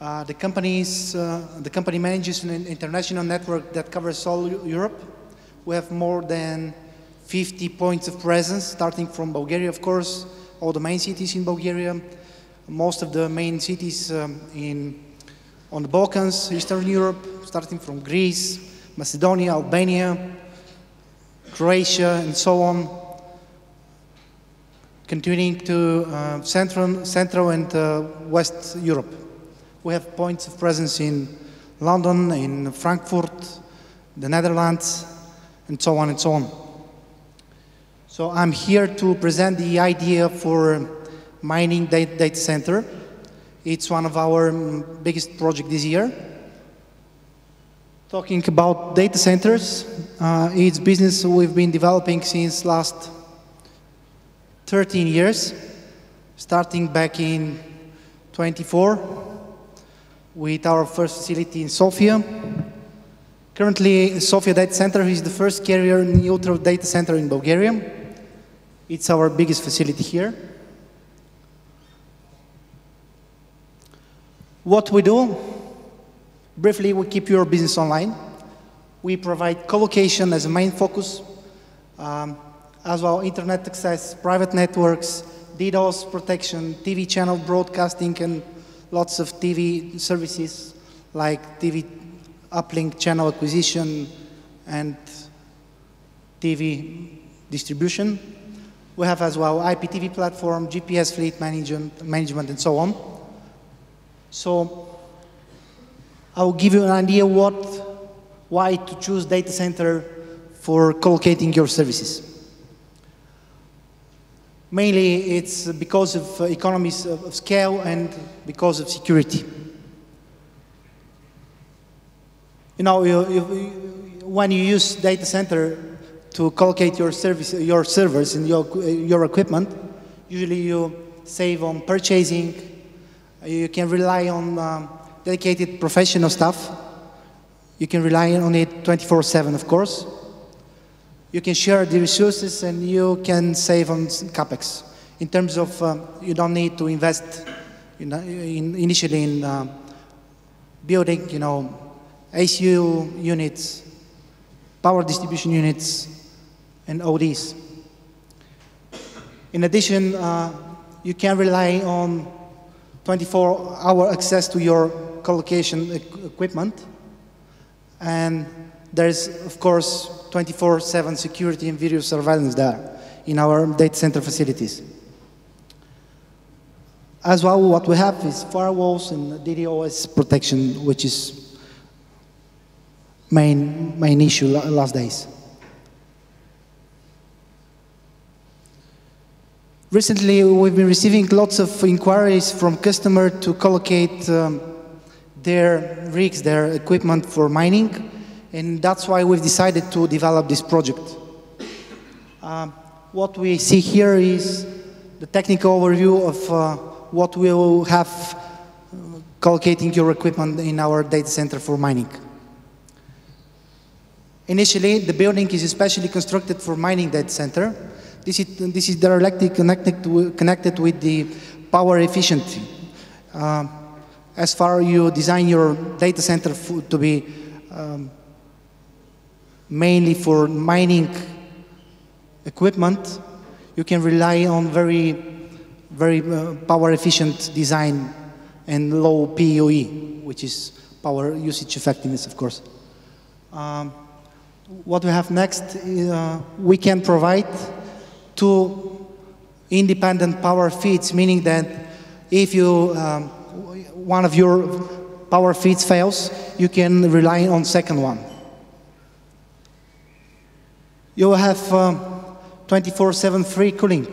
The company manages an international network that covers all Europe. We have more than 50 points of presence, starting from Bulgaria, of course, all the main cities in Bulgaria, most of the main cities on the Balkans, Eastern Europe, starting from Greece, Macedonia, Albania, Croatia, and so on, continuing to Central and West Europe. We have points of presence in London, in Frankfurt, the Netherlands, and so on and so on. So I'm here to present the idea for mining data center. It's one of our biggest projects this year. Talking about data centers, it's business we've been developing since last 13 years, starting back in 24. With our first facility in Sofia. Currently, Sofia Data Center is the first carrier-neutral data center in Bulgaria. It's our biggest facility here. What we do, briefly, we keep your business online. We provide co-location as a main focus, as well internet access, private networks, DDoS protection, TV channel broadcasting, and lots of TV services like TV uplink channel acquisition and TV distribution. We have as well IPTV platform, GPS fleet management, and so on. So I'll give you an idea why to choose data center for co-locating your services. Mainly, it's because of economies of scale and because of security. You know, when you use data center to collocate your servers and your equipment, usually you save on purchasing, You can rely on dedicated professional staff. You can rely on it 24/7, of course. You can share the resources and you can save on capex. In terms of, you don't need to invest initially in building, ACU units, power distribution units, and ODs. In addition, you can rely on 24-hour access to your colocation equipment. And there's, of course, 24/7 security and video surveillance there in our data center facilities. As well, what we have is firewalls and DDoS protection, which is main issue last days. Recently, we've been receiving lots of inquiries from customers to collocate their rigs, their equipment for mining, and that's why we've decided to develop this project. What we see here is the technical overview of what we will have collocating your equipment in our data center for mining. Initially, the building is especially constructed for mining data center. This is directly connected with the power efficiency. As far you design your data center to be mainly for mining equipment, you can rely on very power efficient design and low PUE, which is power usage effectiveness, of course. What we have next, we can provide 2 independent power feeds, meaning that if one of your power feeds fails, you can rely on second one. You will have 24/7 free cooling,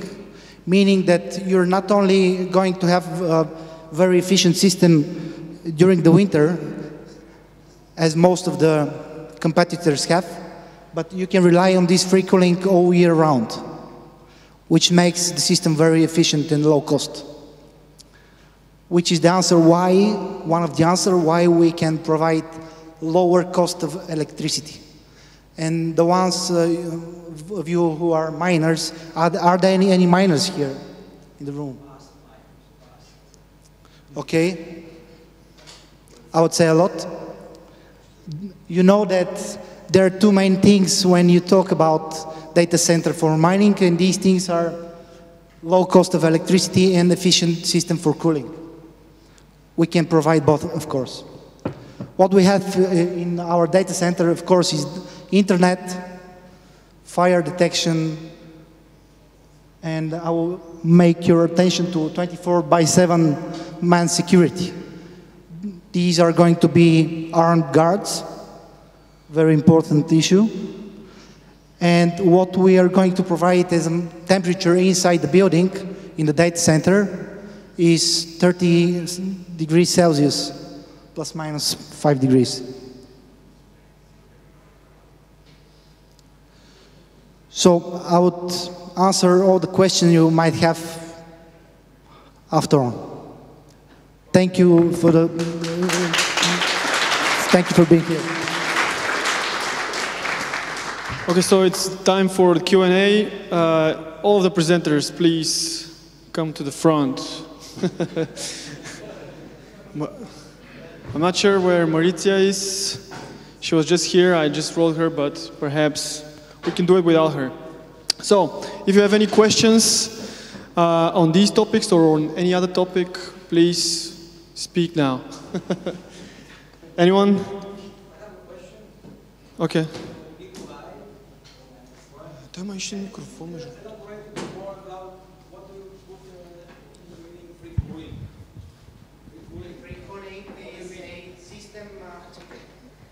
meaning that you're not only going to have a very efficient system during the winter, as most of the competitors have, but you can rely on this free cooling all year round, which makes the system very efficient and low cost. Which is the answer why, one of the answers why we can provide lower cost of electricity. And the ones of you who are miners, are there any miners here in the room? Okay. I would say a lot. You know that there are 2 main things when you talk about data center for mining, and these things are low cost of electricity and efficient system for cooling. We can provide both, of course. What we have in our data center, of course, is internet, fire detection, and I will make your attention to 24/7 man security. These are going to be armed guards, very important issue. And what we are going to provide as a temperature inside the building, in the data center, is 30 degrees Celsius, plus minus 5 degrees. So I would answer all the questions you might have after on. Thank you for being here. Okay, so it's time for the Q&A. All of the presenters, please come to the front. I'm not sure where Mariza is. She was just here. I just wrote her, but perhaps we can do it without her. So, if you have any questions on these topics or on any other topic, please speak now. Anyone? Okay.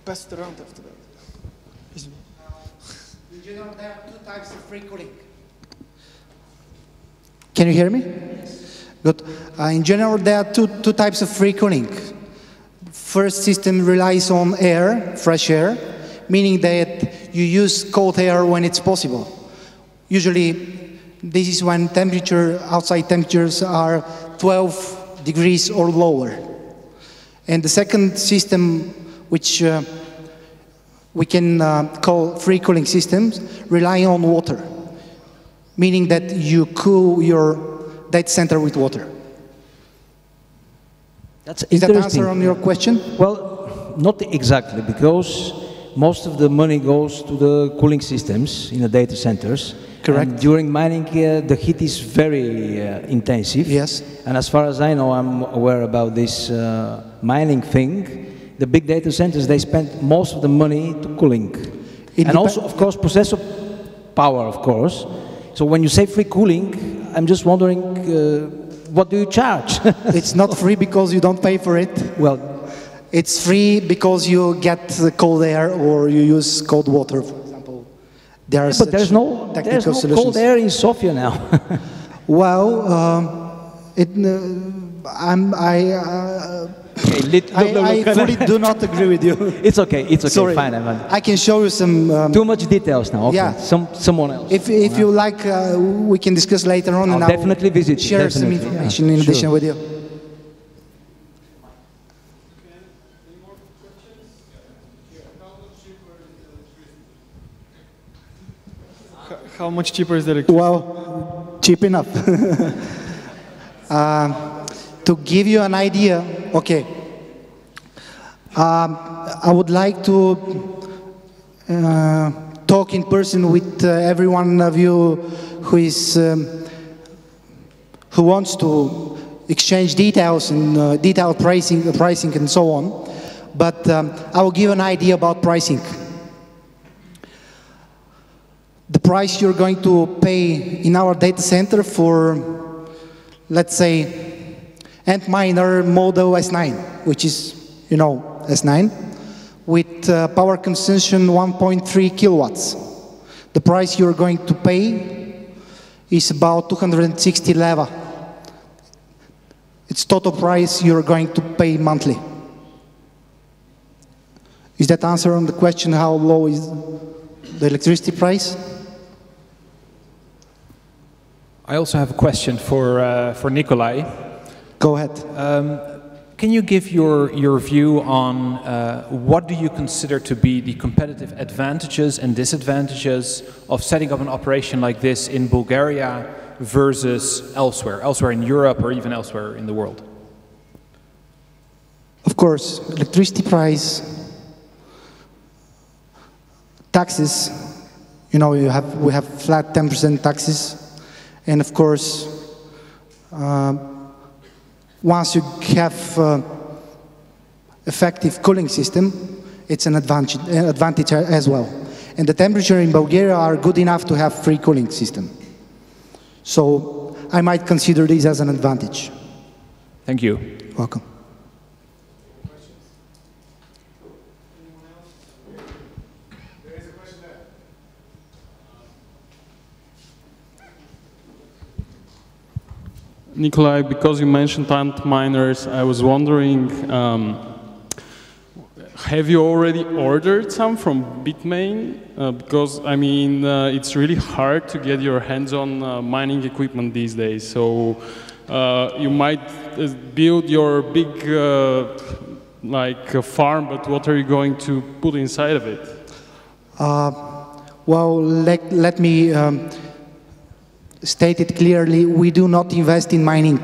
Pass it around after that. In general, there are 2 types of free cooling. Can you hear me? Yes. Good. In general, there are two types of free cooling. First system relies on air, fresh air, meaning that you use cold air when it's possible. Usually, this is when outside temperatures are 12 degrees or lower. And the second system, which we can call free cooling systems, rely on water, meaning that you cool your data center with water. That's Is that interesting. answer on your question? Well, not exactly, because most of the money goes to the cooling systems in the data centers. Correct. And during mining, the heat is very intensive. Yes. And as far as I know, I'm aware about this mining thing. The big data centers, they spend most of the money to cooling. And also, of course, processor power, of course. So when you say free cooling, I'm just wondering, what do you charge? It's not free because you don't pay for it. Well, it's free because you get cold air or you use cold water, for example. There are but there's no solutions. cold air in Sofia now. Well, I fully do not agree with you. It's okay, Sorry. fine. I can show you some... too much details now, okay. Yeah. Someone else. If you like, we can discuss later on. I'll and definitely visit. Share some information in addition with you. How much cheaper is the electricity? Well, cheap enough. To give you an idea, okay, I would like to talk in person with every one of you who is who wants to exchange details and detailed pricing and so on. But I will give an idea about pricing. The price you're going to pay in our data center for, let's say, Antminer model S9, which is, you know, S9, with power consumption 1.3 kilowatts. The price you're going to pay is about 260 leva. It's total price you're going to pay monthly. Is that answer on the question how low is the electricity price? I also have a question for Nikolay. Go ahead. Can you give your view on what do you consider to be the competitive advantages and disadvantages of setting up an operation like this in Bulgaria versus elsewhere in Europe or even elsewhere in the world? Of course, electricity price, taxes, you know, we have flat 10% taxes. And of course, once you have effective cooling system, it's an advantage as well. And the temperature in Bulgaria are good enough to have free cooling system. So I might consider this as an advantage. Thank you. Welcome. Nikolay, because you mentioned Antminers, I was wondering, have you already ordered some from Bitmain? Because, I mean, it's really hard to get your hands on mining equipment these days. So you might build your big farm, but what are you going to put inside of it? Well, let me state it clearly, we do not invest in mining.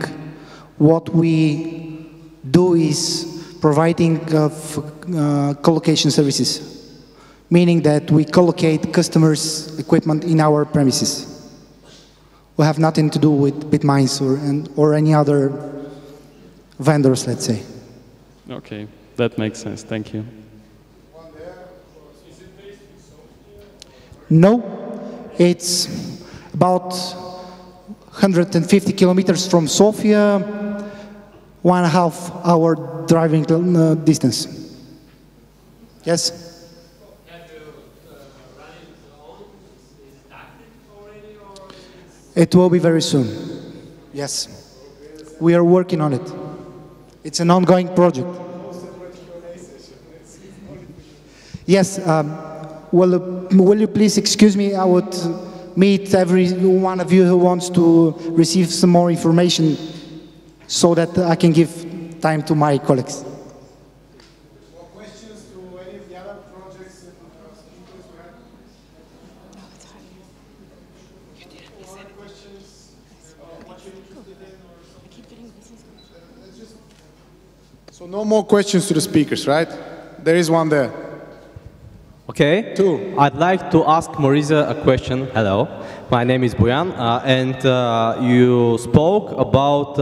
What we do is providing co-location services, meaning that we collocate customers' equipment in our premises. We have nothing to do with Bitmines or any other vendors, let's say. Okay, that makes sense. Thank you. No, it's about 150 kilometers from Sofia, 1.5 hour driving distance. Yes? Have you run it on? Is it active already? Or It will be very soon. Yes. We are working on it. It's an ongoing project. Yes. Will you please excuse me? I would meet every one of you who wants to receive some more information so that I can give time to my colleagues. More questions to any of the other projects and speakers we have? Or other questions? What you're interested in? I keep getting business questions. So no more questions to the speakers, right? There is one there. Okay. Two. I'd like to ask Mariza a question. Hello. My name is Bojan, and you spoke about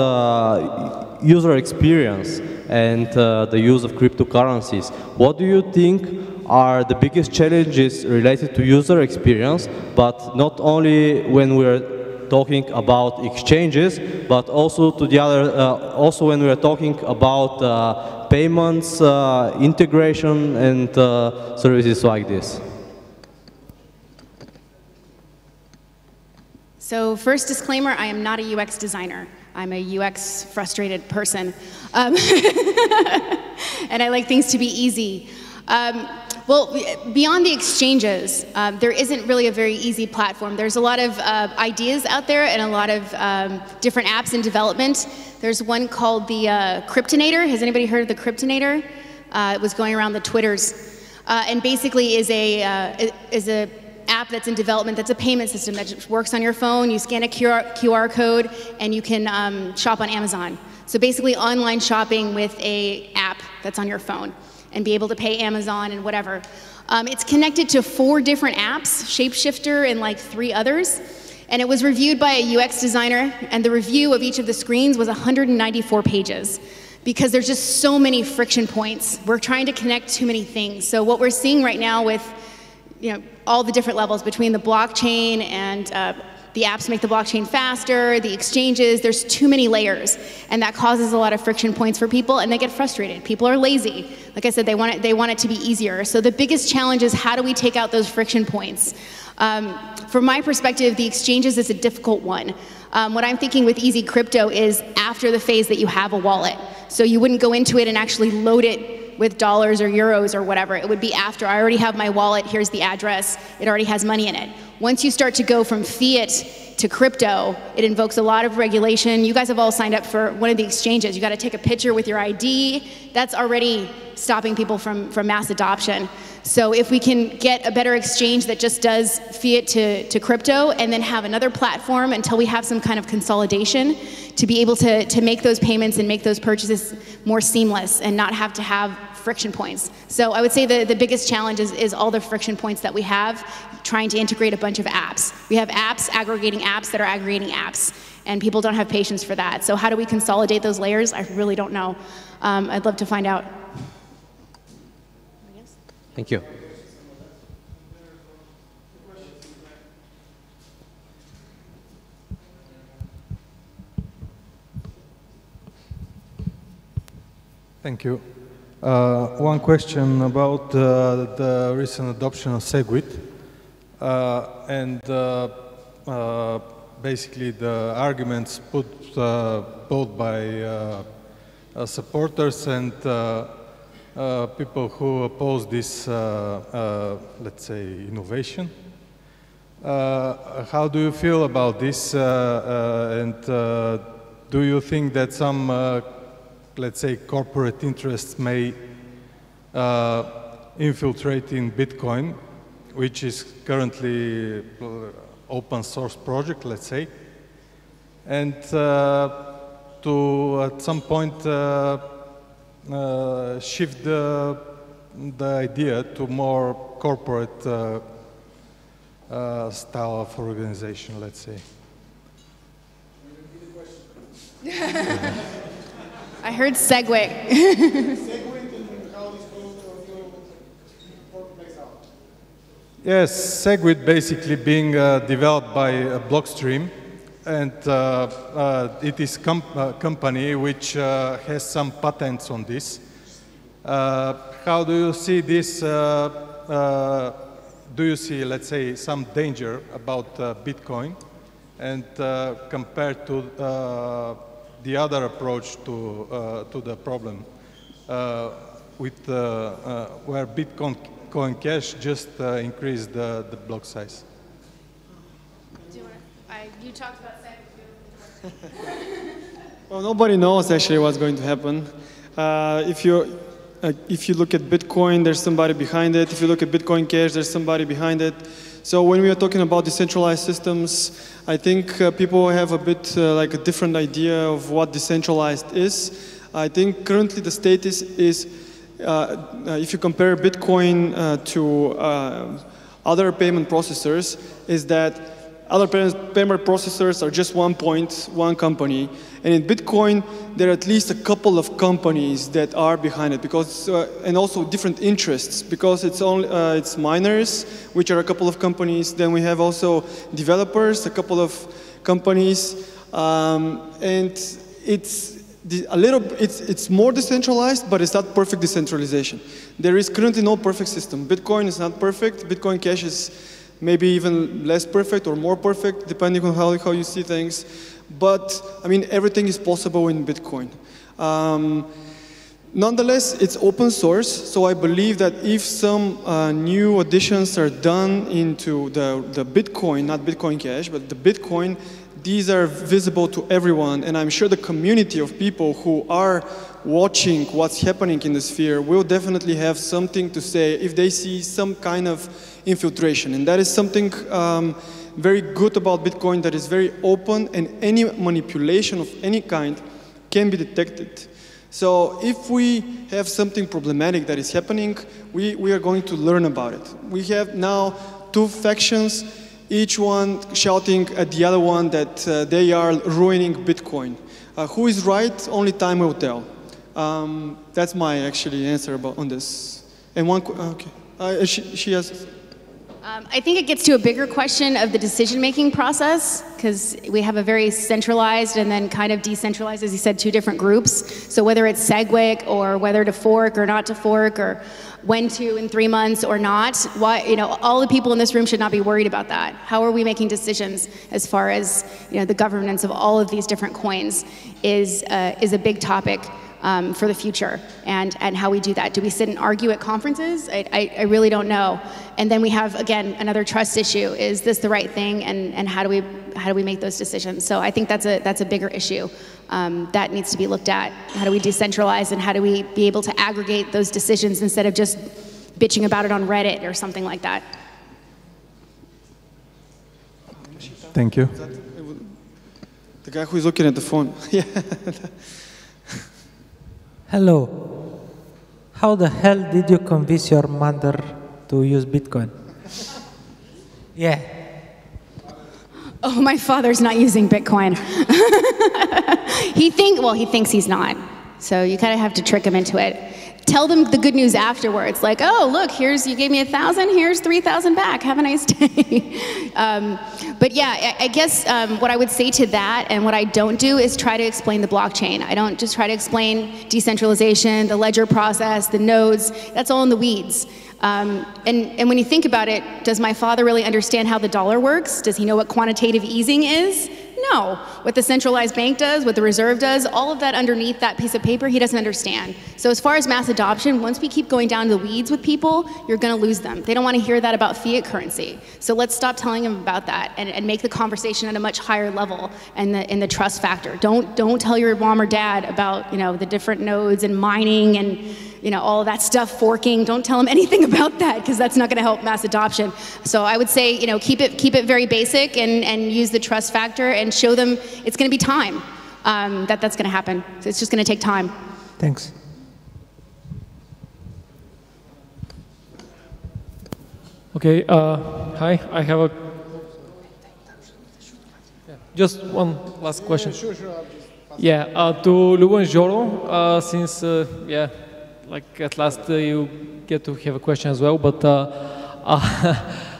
user experience and the use of cryptocurrencies. What do you think are the biggest challenges related to user experience, but not only when we're talking about exchanges, but also to the other, also when we're talking about payments, integration, and services like this? So first disclaimer, I am not a UX designer. I'm a UX frustrated person. And I like things to be easy. Well, beyond the exchanges, there isn't really a very easy platform. There's a lot of ideas out there and a lot of different apps in development. There's one called the Cryptonator. Has anybody heard of the Cryptonator? It was going around the Twitters. And basically is a app that's in development that's a payment system that just works on your phone. You scan a QR code and you can shop on Amazon. So basically online shopping with an app that's on your phone and be able to pay Amazon and whatever. It's connected to 4 different apps, Shapeshifter and like 3 others. And it was reviewed by a UX designer, and the review of each of the screens was 194 pages because there's just so many friction points. We're trying to connect too many things. So what we're seeing right now with all the different levels between the blockchain and the apps make the blockchain faster, the exchanges, there's too many layers, and that causes a lot of friction points for people, and they get frustrated. People are lazy. Like I said, they want it to be easier. So the biggest challenge is how do we take out those friction points? From my perspective, the exchanges is a difficult one. What I'm thinking with Easy Crypto is after the phase that you have a wallet. So you wouldn't go into it and actually load it with dollars or euros or whatever. It would be after I already have my wallet, here's the address, it already has money in it. Once you start to go from fiat to crypto, it invokes a lot of regulation. You guys have all signed up for one of the exchanges. You got to take a picture with your ID. That's already stopping people from mass adoption. So if we can get a better exchange that just does fiat to crypto and then have another platform until we have some kind of consolidation to be able to make those payments and make those purchases more seamless and not have to have friction points. So I would say the biggest challenge is all the friction points that we have trying to integrate a bunch of apps. We have apps aggregating apps that are aggregating apps, and people don't have patience for that. So how do we consolidate those layers? I really don't know. I'd love to find out. Thank you. Thank you. One question about the recent adoption of Segwit and basically the arguments put both by supporters and people who oppose this, let's say, innovation. How do you feel about this, and do you think that some, let's say, corporate interests may infiltrate in Bitcoin, which is currently open source project, let's say, and to at some point shift the idea to more corporate style of organization, let's say. I heard Segwit. Yes, Segwit basically being developed by Blockstream, and it is a company which has some patents on this. How do you see this? Do you see, let's say, some danger about Bitcoin, and compared to the other approach to the problem, with where Bitcoin Cash just increased the block size? Do you talked about Segwit. Well, nobody knows actually what's going to happen. If you look at Bitcoin, there's somebody behind it. If you look at Bitcoin Cash, there's somebody behind it. So when we are talking about decentralized systems, I think people have a bit like a different idea of what decentralized is. I think currently the status is if you compare Bitcoin to other payment processors, is that other payment processors are just one point, one company. And in Bitcoin, there are at least a couple of companies that are behind it, because and also different interests, because it's miners, which are a couple of companies. Then we have also developers, a couple of companies, and it's more decentralized, but it's not perfect decentralization. There is currently no perfect system. Bitcoin is not perfect. Bitcoin Cash is maybe even less perfect or more perfect, depending on how you see things. But, I mean, everything is possible in Bitcoin. Nonetheless, it's open source, so I believe that if some new additions are done into the Bitcoin, not Bitcoin Cash, but the Bitcoin, these are visible to everyone, and I'm sure the community of people who are watching what's happening in the sphere will definitely have something to say if they see some kind of infiltration. And that is something very good about Bitcoin, that is very open, and any manipulation of any kind can be detected. So if we have something problematic that is happening, we are going to learn about it. We have now two factions, each one shouting at the other one that they are ruining Bitcoin. Who is right? Only time will tell. That's my actually answer on this. And one, okay, she has. I think it gets to a bigger question of the decision-making process, because we have a very centralized and then kind of decentralized, as you said, two different groups. So whether it's SegWit or whether to fork or not to fork, or when to in 3 months or not, why, all the people in this room should not be worried about that. How are we making decisions as far as the governance of all of these different coins is a big topic for the future, and how we do that. Do we sit and argue at conferences? I really don't know. And then we have, again, another trust issue. Is this the right thing, and how do we make those decisions? So I think that's a bigger issue that needs to be looked at. How do we decentralize, and how do we be able to aggregate those decisions instead of just bitching about it on Reddit or something like that? Thank you. The guy who is looking at the phone. Yeah. Hello. How the hell did you convince your mother to use Bitcoin? Yeah. Oh, my father's not using Bitcoin. He thinks he's not. So you kind of have to trick him into it. Tell them the good news afterwards, like, oh, look, you gave me 1,000, here's 3,000 back, have a nice day. But yeah, I guess what I would say to that, and what I don't do, is try to explain the blockchain. I don't just try to explain decentralization, the ledger process, the nodes, that's all in the weeds. And when you think about it, does my father really understand how the dollar works? Does he know what quantitative easing is? No. What the centralized bank does, what the reserve does, all of that underneath that piece of paper, he doesn't understand. So as far as mass adoption, once we keep going down to the weeds with people, you're going to lose them. They don't want to hear that about fiat currency. So let's stop telling them about that, and make the conversation at a much higher level, and in the trust factor. Don't tell your mom or dad about the different nodes and mining and all of that stuff, forking. Don't tell them anything about that, because that's not going to help mass adoption. So I would say, keep it very basic, and use the trust factor, and show them it's going to be time that's going to happen. So it's just going to take time. Thanks. Okay. Hi. I have just one last question. Sure. Yeah. To Ljubo and Joro, since like at last you get to have a question as well, but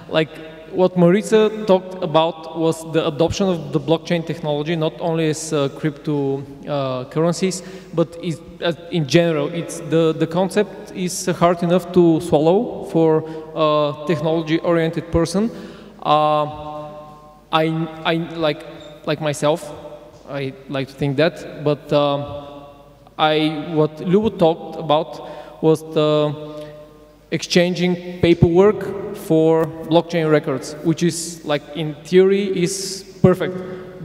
like what Mariza talked about was the adoption of the blockchain technology, not only as cryptocurrencies, but in general. The concept is hard enough to swallow for a technology-oriented person. I like myself, I like to think that, but what Ljubo talked about was the exchanging paperwork for blockchain records, which is, like, in theory is perfect.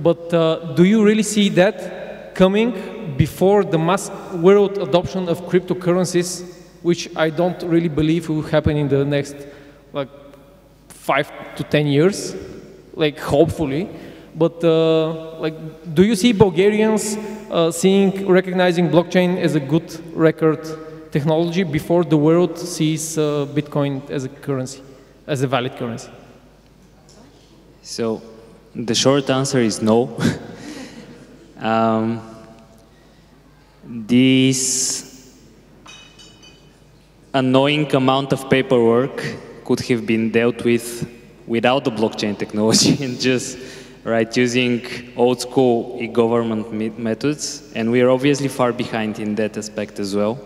But do you really see that coming before the mass world adoption of cryptocurrencies, which I don't really believe will happen in the next like 5 to 10 years, like hopefully. But like, do you see Bulgarians recognizing blockchain as a good record technology before the world sees Bitcoin as a currency, as a valid currency? So the short answer is no. This annoying amount of paperwork could have been dealt with without the blockchain technology and just using old school e-government methods, and we are obviously far behind in that aspect as well.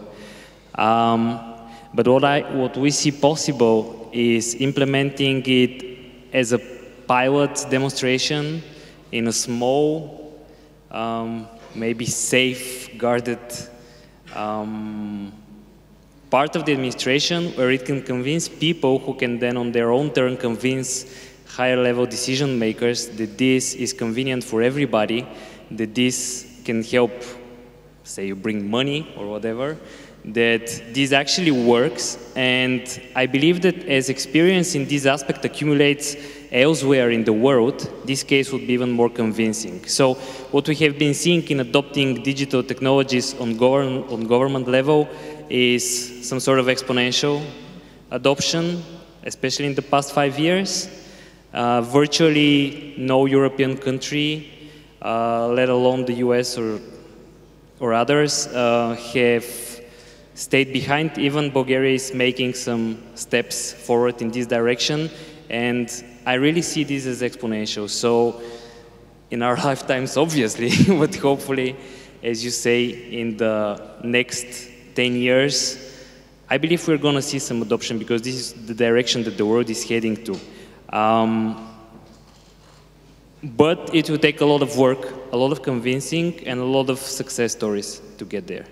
But what we see possible is implementing it as a pilot demonstration in a small, maybe safe, guarded part of the administration where it can convince people who can then on their own turn convince higher level decision makers that this is convenient for everybody, that this can help, say you bring money or whatever, that this actually works. And I believe that as experience in this aspect accumulates elsewhere in the world, this case would be even more convincing. So what we have been seeing in adopting digital technologies on government level is some sort of exponential adoption, especially in the past 5 years. Virtually no European country, let alone the US or others, have stayed behind. Even Bulgaria is making some steps forward in this direction, and I really see this as exponential. So in our lifetimes, obviously, but hopefully, as you say, in the next 10 years, I believe we're going to see some adoption because this is the direction that the world is heading to. But it will take a lot of work, a lot of convincing, and a lot of success stories to get there.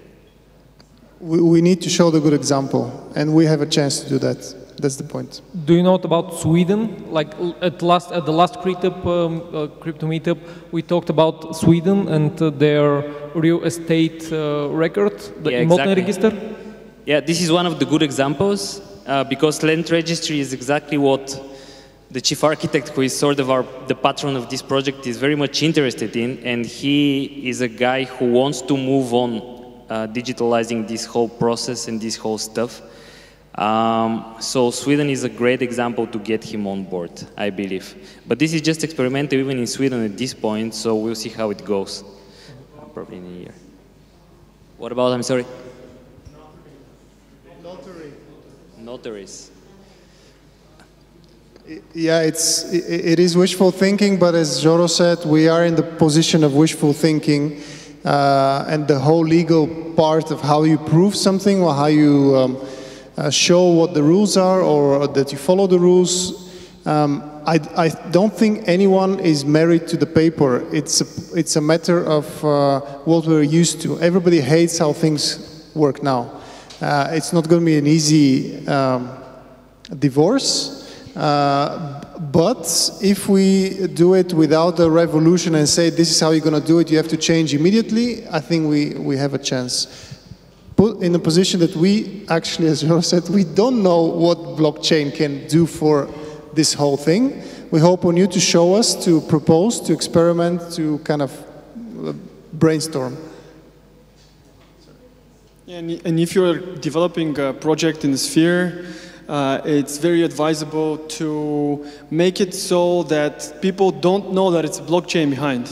We need to show the good example, and we have a chance to do that. That's the point. Do you know about Sweden? Like at the last crypto meetup, we talked about Sweden and their real estate record, the Register. Yeah, this is one of the good examples because land registry is exactly what the chief architect, who is sort of the patron of this project, is very much interested in, and he is a guy who wants to move on digitalizing this whole process and this whole stuff. So Sweden is a great example to get him on board, I believe. But this is just experimental even in Sweden at this point, so we'll see how it goes, probably in a year. What about, I'm sorry? Notaries. Yeah, it is wishful thinking, but as Joro said, we are in the position of wishful thinking, and the whole legal part of how you prove something or how you show what the rules are or that you follow the rules. I don't think anyone is married to the paper. It's a matter of what we're used to. Everybody hates how things work now. It's not going to be an easy divorce. But if we do it without a revolution and say this is how you're going to do it, you have to change immediately, I think we have a chance. Put in a position that we actually, as Joro said, we don't know what blockchain can do for this whole thing. We hope on you to show us, to propose, to experiment, to kind of brainstorm. Yeah, and if you're developing a project in the sphere, it's very advisable to make it so that people don't know that it's blockchain behind.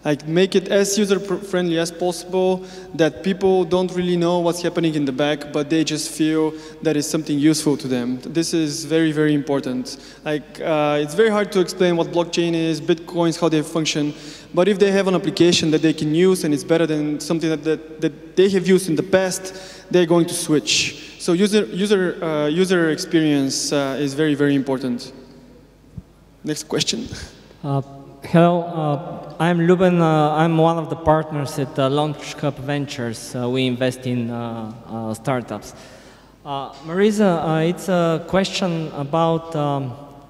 Like, make it as user-friendly as possible, that people don't really know what's happening in the back, but they just feel that it's something useful to them. This is very, very important. Like, it's very hard to explain what blockchain is, bitcoins, how they function, but if they have an application that they can use and it's better than something that they have used in the past, they're going to switch. So user experience is very, very important. Next question. Hello, I'm Ljubo. I'm one of the partners at Launchcup Ventures. We invest in startups. Mariza, it's a question about,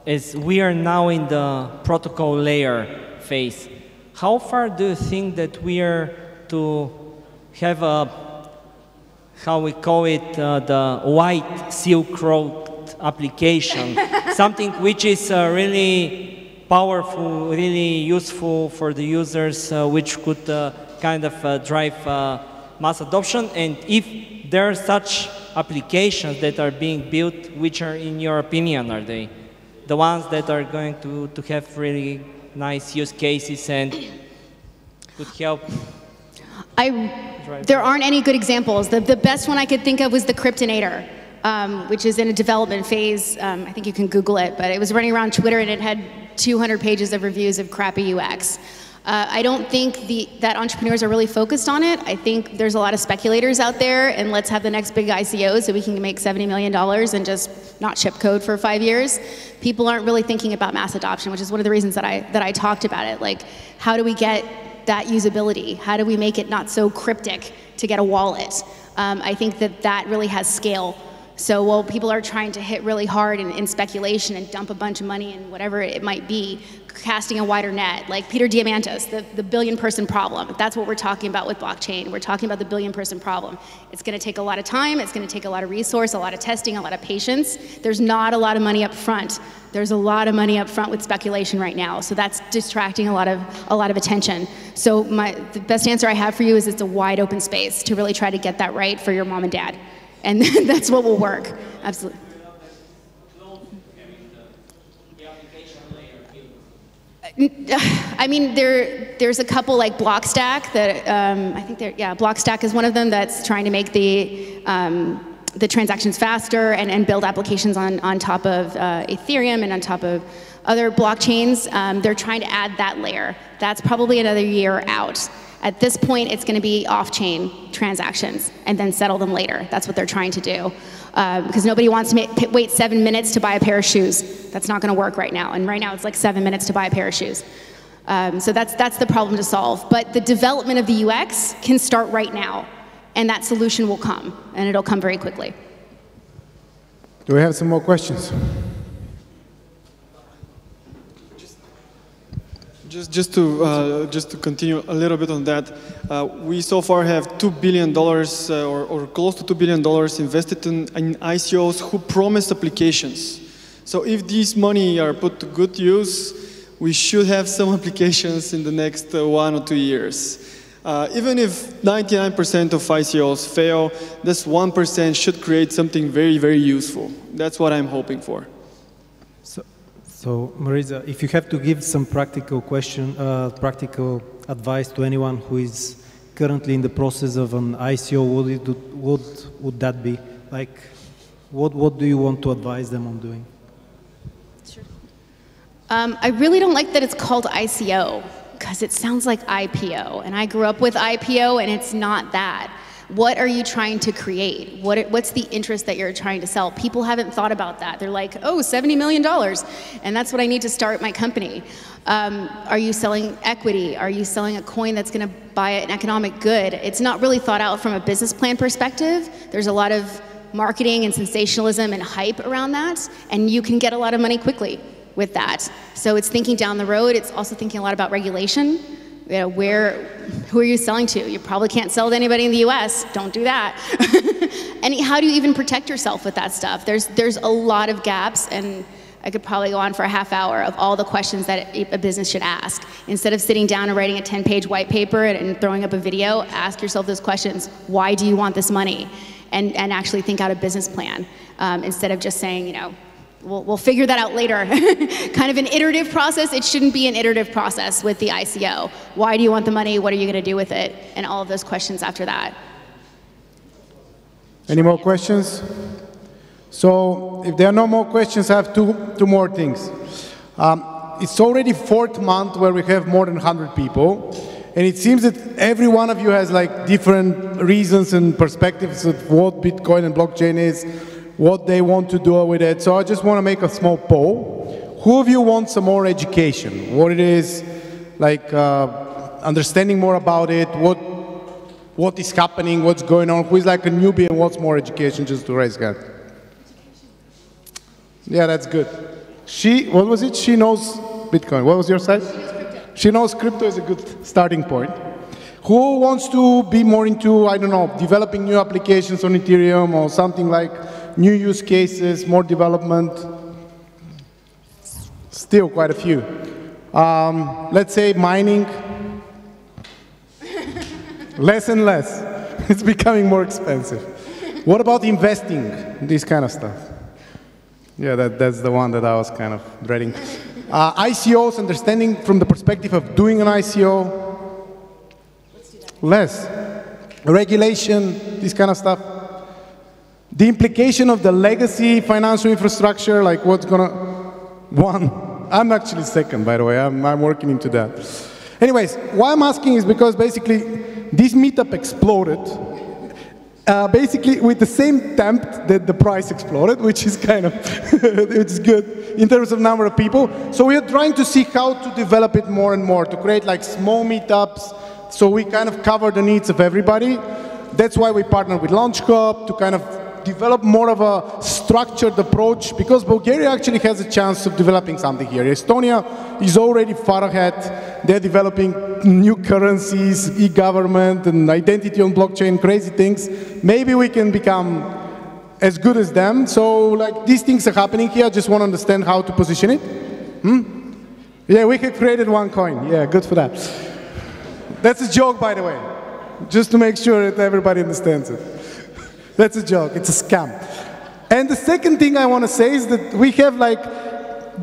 as we are now in the protocol layer phase, how far do you think that we are to have a, how we call it, the white Silk Road application, something which is really powerful, really useful for the users, which could kind of drive mass adoption. And if there are such applications that are being built, which are, in your opinion, are they the ones that are going to have really nice use cases and could help? There aren't any good examples. The best one I could think of was the Cryptonator, which is in a development phase. I think you can Google it, but it was running around Twitter and it had 200 pages of reviews of crappy UX. I don't think that entrepreneurs are really focused on it. I think there's a lot of speculators out there, and let's have the next big ICO so we can make $70 million and just not ship code for 5 years. People aren't really thinking about mass adoption, which is one of the reasons that I talked about it. Like, how do we get that usability? How do we make it not so cryptic to get a wallet? I think that really has scale. So while people are trying to hit really hard in speculation and dump a bunch of money in whatever it might be, casting a wider net, like Peter Diamandis, the billion-person problem. That's what we're talking about with blockchain. We're talking about the billion-person problem. It's going to take a lot of time. It's going to take a lot of resource, a lot of testing, a lot of patience. There's not a lot of money up front. There's a lot of money up front with speculation right now. So that's distracting a lot of attention. So the best answer I have for you is it's a wide open space to really try to get that right for your mom and dad. And that's what will work. Absolutely. I mean, there's a couple like Blockstack that I think Blockstack is one of them that's trying to make the transactions faster and build applications on top of Ethereum and on top of other blockchains. They're trying to add that layer. That's probably another year out. At this point, it's going to be off-chain transactions and then settle them later. That's what they're trying to do. Because nobody wants to wait 7 minutes to buy a pair of shoes. That's not going to work right now. And right now, it's like 7 minutes to buy a pair of shoes. So that's the problem to solve. But the development of the UX can start right now. And that solution will come. And it'll come very quickly. Do we have some more questions? Just to continue a little bit on that, we so far have $2 billion or close to $2 billion invested in ICOs who promise applications. So if these money are put to good use, we should have some applications in the next 1 or 2 years. Even if 99% of ICOs fail, this 1% should create something very, very useful. That's what I'm hoping for. So, Mariza, if you have to give some practical practical advice to anyone who is currently in the process of an ICO, what would that be? Like, what do you want to advise them on doing? Sure. I really don't like that it's called ICO, because it sounds like IPO. And I grew up with IPO, and it's not that. What are you trying to create? What's the interest that you're trying to sell? People haven't thought about that. They're like, oh, $70 million, and that's what I need to start my company. Are you selling equity? Are you selling a coin that's going to buy an economic good? It's not really thought out from a business plan perspective. There's a lot of marketing and sensationalism and hype around that, and you can get a lot of money quickly with that. So it's thinking down the road. It's also thinking a lot about regulation. You know, who are you selling to? You probably can't sell to anybody in the US. Don't do that. And how do you even protect yourself with that stuff? There's a lot of gaps, and I could probably go on for a half hour of all the questions that a business should ask. Instead of sitting down and writing a 10-page white paper and throwing up a video, ask yourself those questions. Why do you want this money? And actually think out a business plan instead of just saying, you know, we'll figure that out later. Kind of an iterative process. It shouldn't be an iterative process with the ICO. Why do you want the money? What are you going to do with it? And all of those questions after that. Any more questions? So if there are no more questions, I have two more things. It's already 4th month where we have more than 100 people. And it seems that every one of you has like different reasons and perspectives of what Bitcoin and blockchain is, what they want to do with it. So I just want to make a small poll. Who of you wants some more education? What it is, like understanding more about it, what is happening, what's going on, who is like a newbie and wants more education, just to raise hand. Yeah, that's good. What was it? She knows Bitcoin. What was your side? She knows crypto is a good starting point. Who wants to be more into, I don't know, developing new applications on Ethereum or something like new use cases, more development? Still quite a few. Let's say mining. Less and less. It's becoming more expensive. What about investing? This kind of stuff. Yeah, that's the one that I was kind of dreading. ICOs, understanding from the perspective of doing an ICO. Less. Regulation, this kind of stuff. The implication of the legacy financial infrastructure, like what's gonna... One. I'm actually second, by the way. I'm working into that. Anyways, why I'm asking is because basically this meetup exploded basically with the same temp that the price exploded, which is kind of, it's good in terms of number of people. So we are trying to see how to develop it more and more, to create like small meetups, so we kind of cover the needs of everybody. That's why we partner with Launchcup to kind of develop more of a structured approach, because Bulgaria actually has a chance of developing something here. Estonia is already far ahead. They're developing new currencies, e-government, and identity on blockchain, crazy things. Maybe we can become as good as them. So like these things are happening here. I just want to understand how to position it. Yeah, we have created one coin. Yeah, good for that. That's a joke, by the way, just to make sure that everybody understands it. That's a joke, it's a scam. And the second thing I want to say is that we have like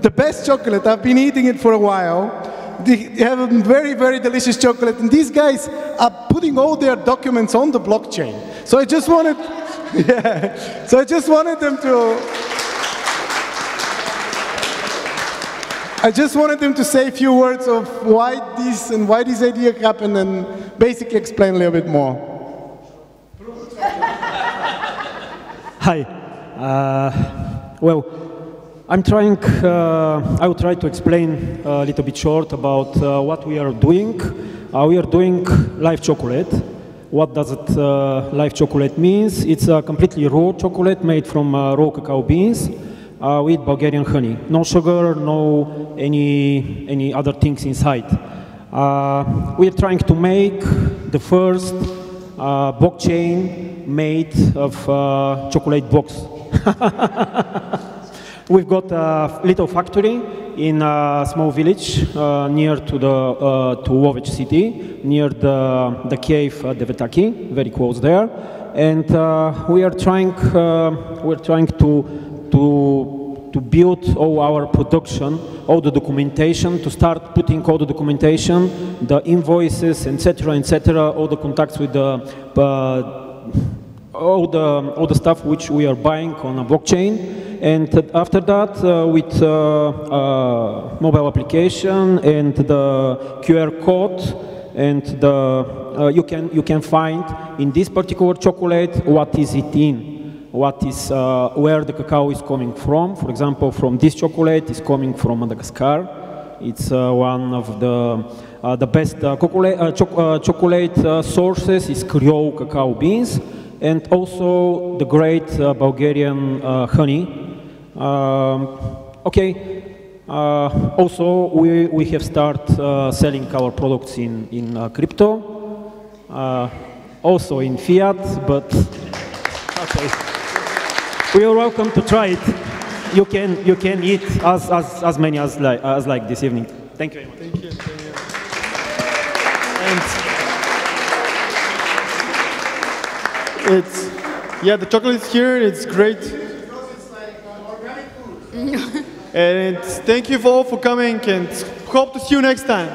the best chocolate. I've been eating it for a while. They have a very, very delicious chocolate, and these guys are putting all their documents on the blockchain. So I just wanted, yeah, so I just wanted them to say a few words of why this idea happened, and basically explain a little bit more. Hi. Well, I will try to explain a little bit short about what we are doing. We are doing live chocolate. What does it, live chocolate means? It's a completely raw chocolate made from raw cacao beans with Bulgarian honey. No sugar, no any other things inside. We are trying to make the first blockchain made of chocolate box. We've got a little factory in a small village near to Lovech city, near the cave Devetaki, very close there, and we are trying to build all our production, all the documentation, to start putting all the documentation, the invoices, etc., all the contacts with all the stuff which we are buying on a blockchain. And after that, with mobile application and the QR code, and you can find in this particular chocolate what is it in, what is where the cacao is coming from. For example, from this chocolate is coming from Madagascar. It's one of the best chocolate sources is Creole cacao beans, and also the great Bulgarian honey. Also, we have started selling our products in crypto, also in fiat, but okay. We are welcome to try it. You can eat as many as like this evening. Thank you very much. Thank you. And the chocolate is here. It's great. And thank you all for coming, and hope to see you next time.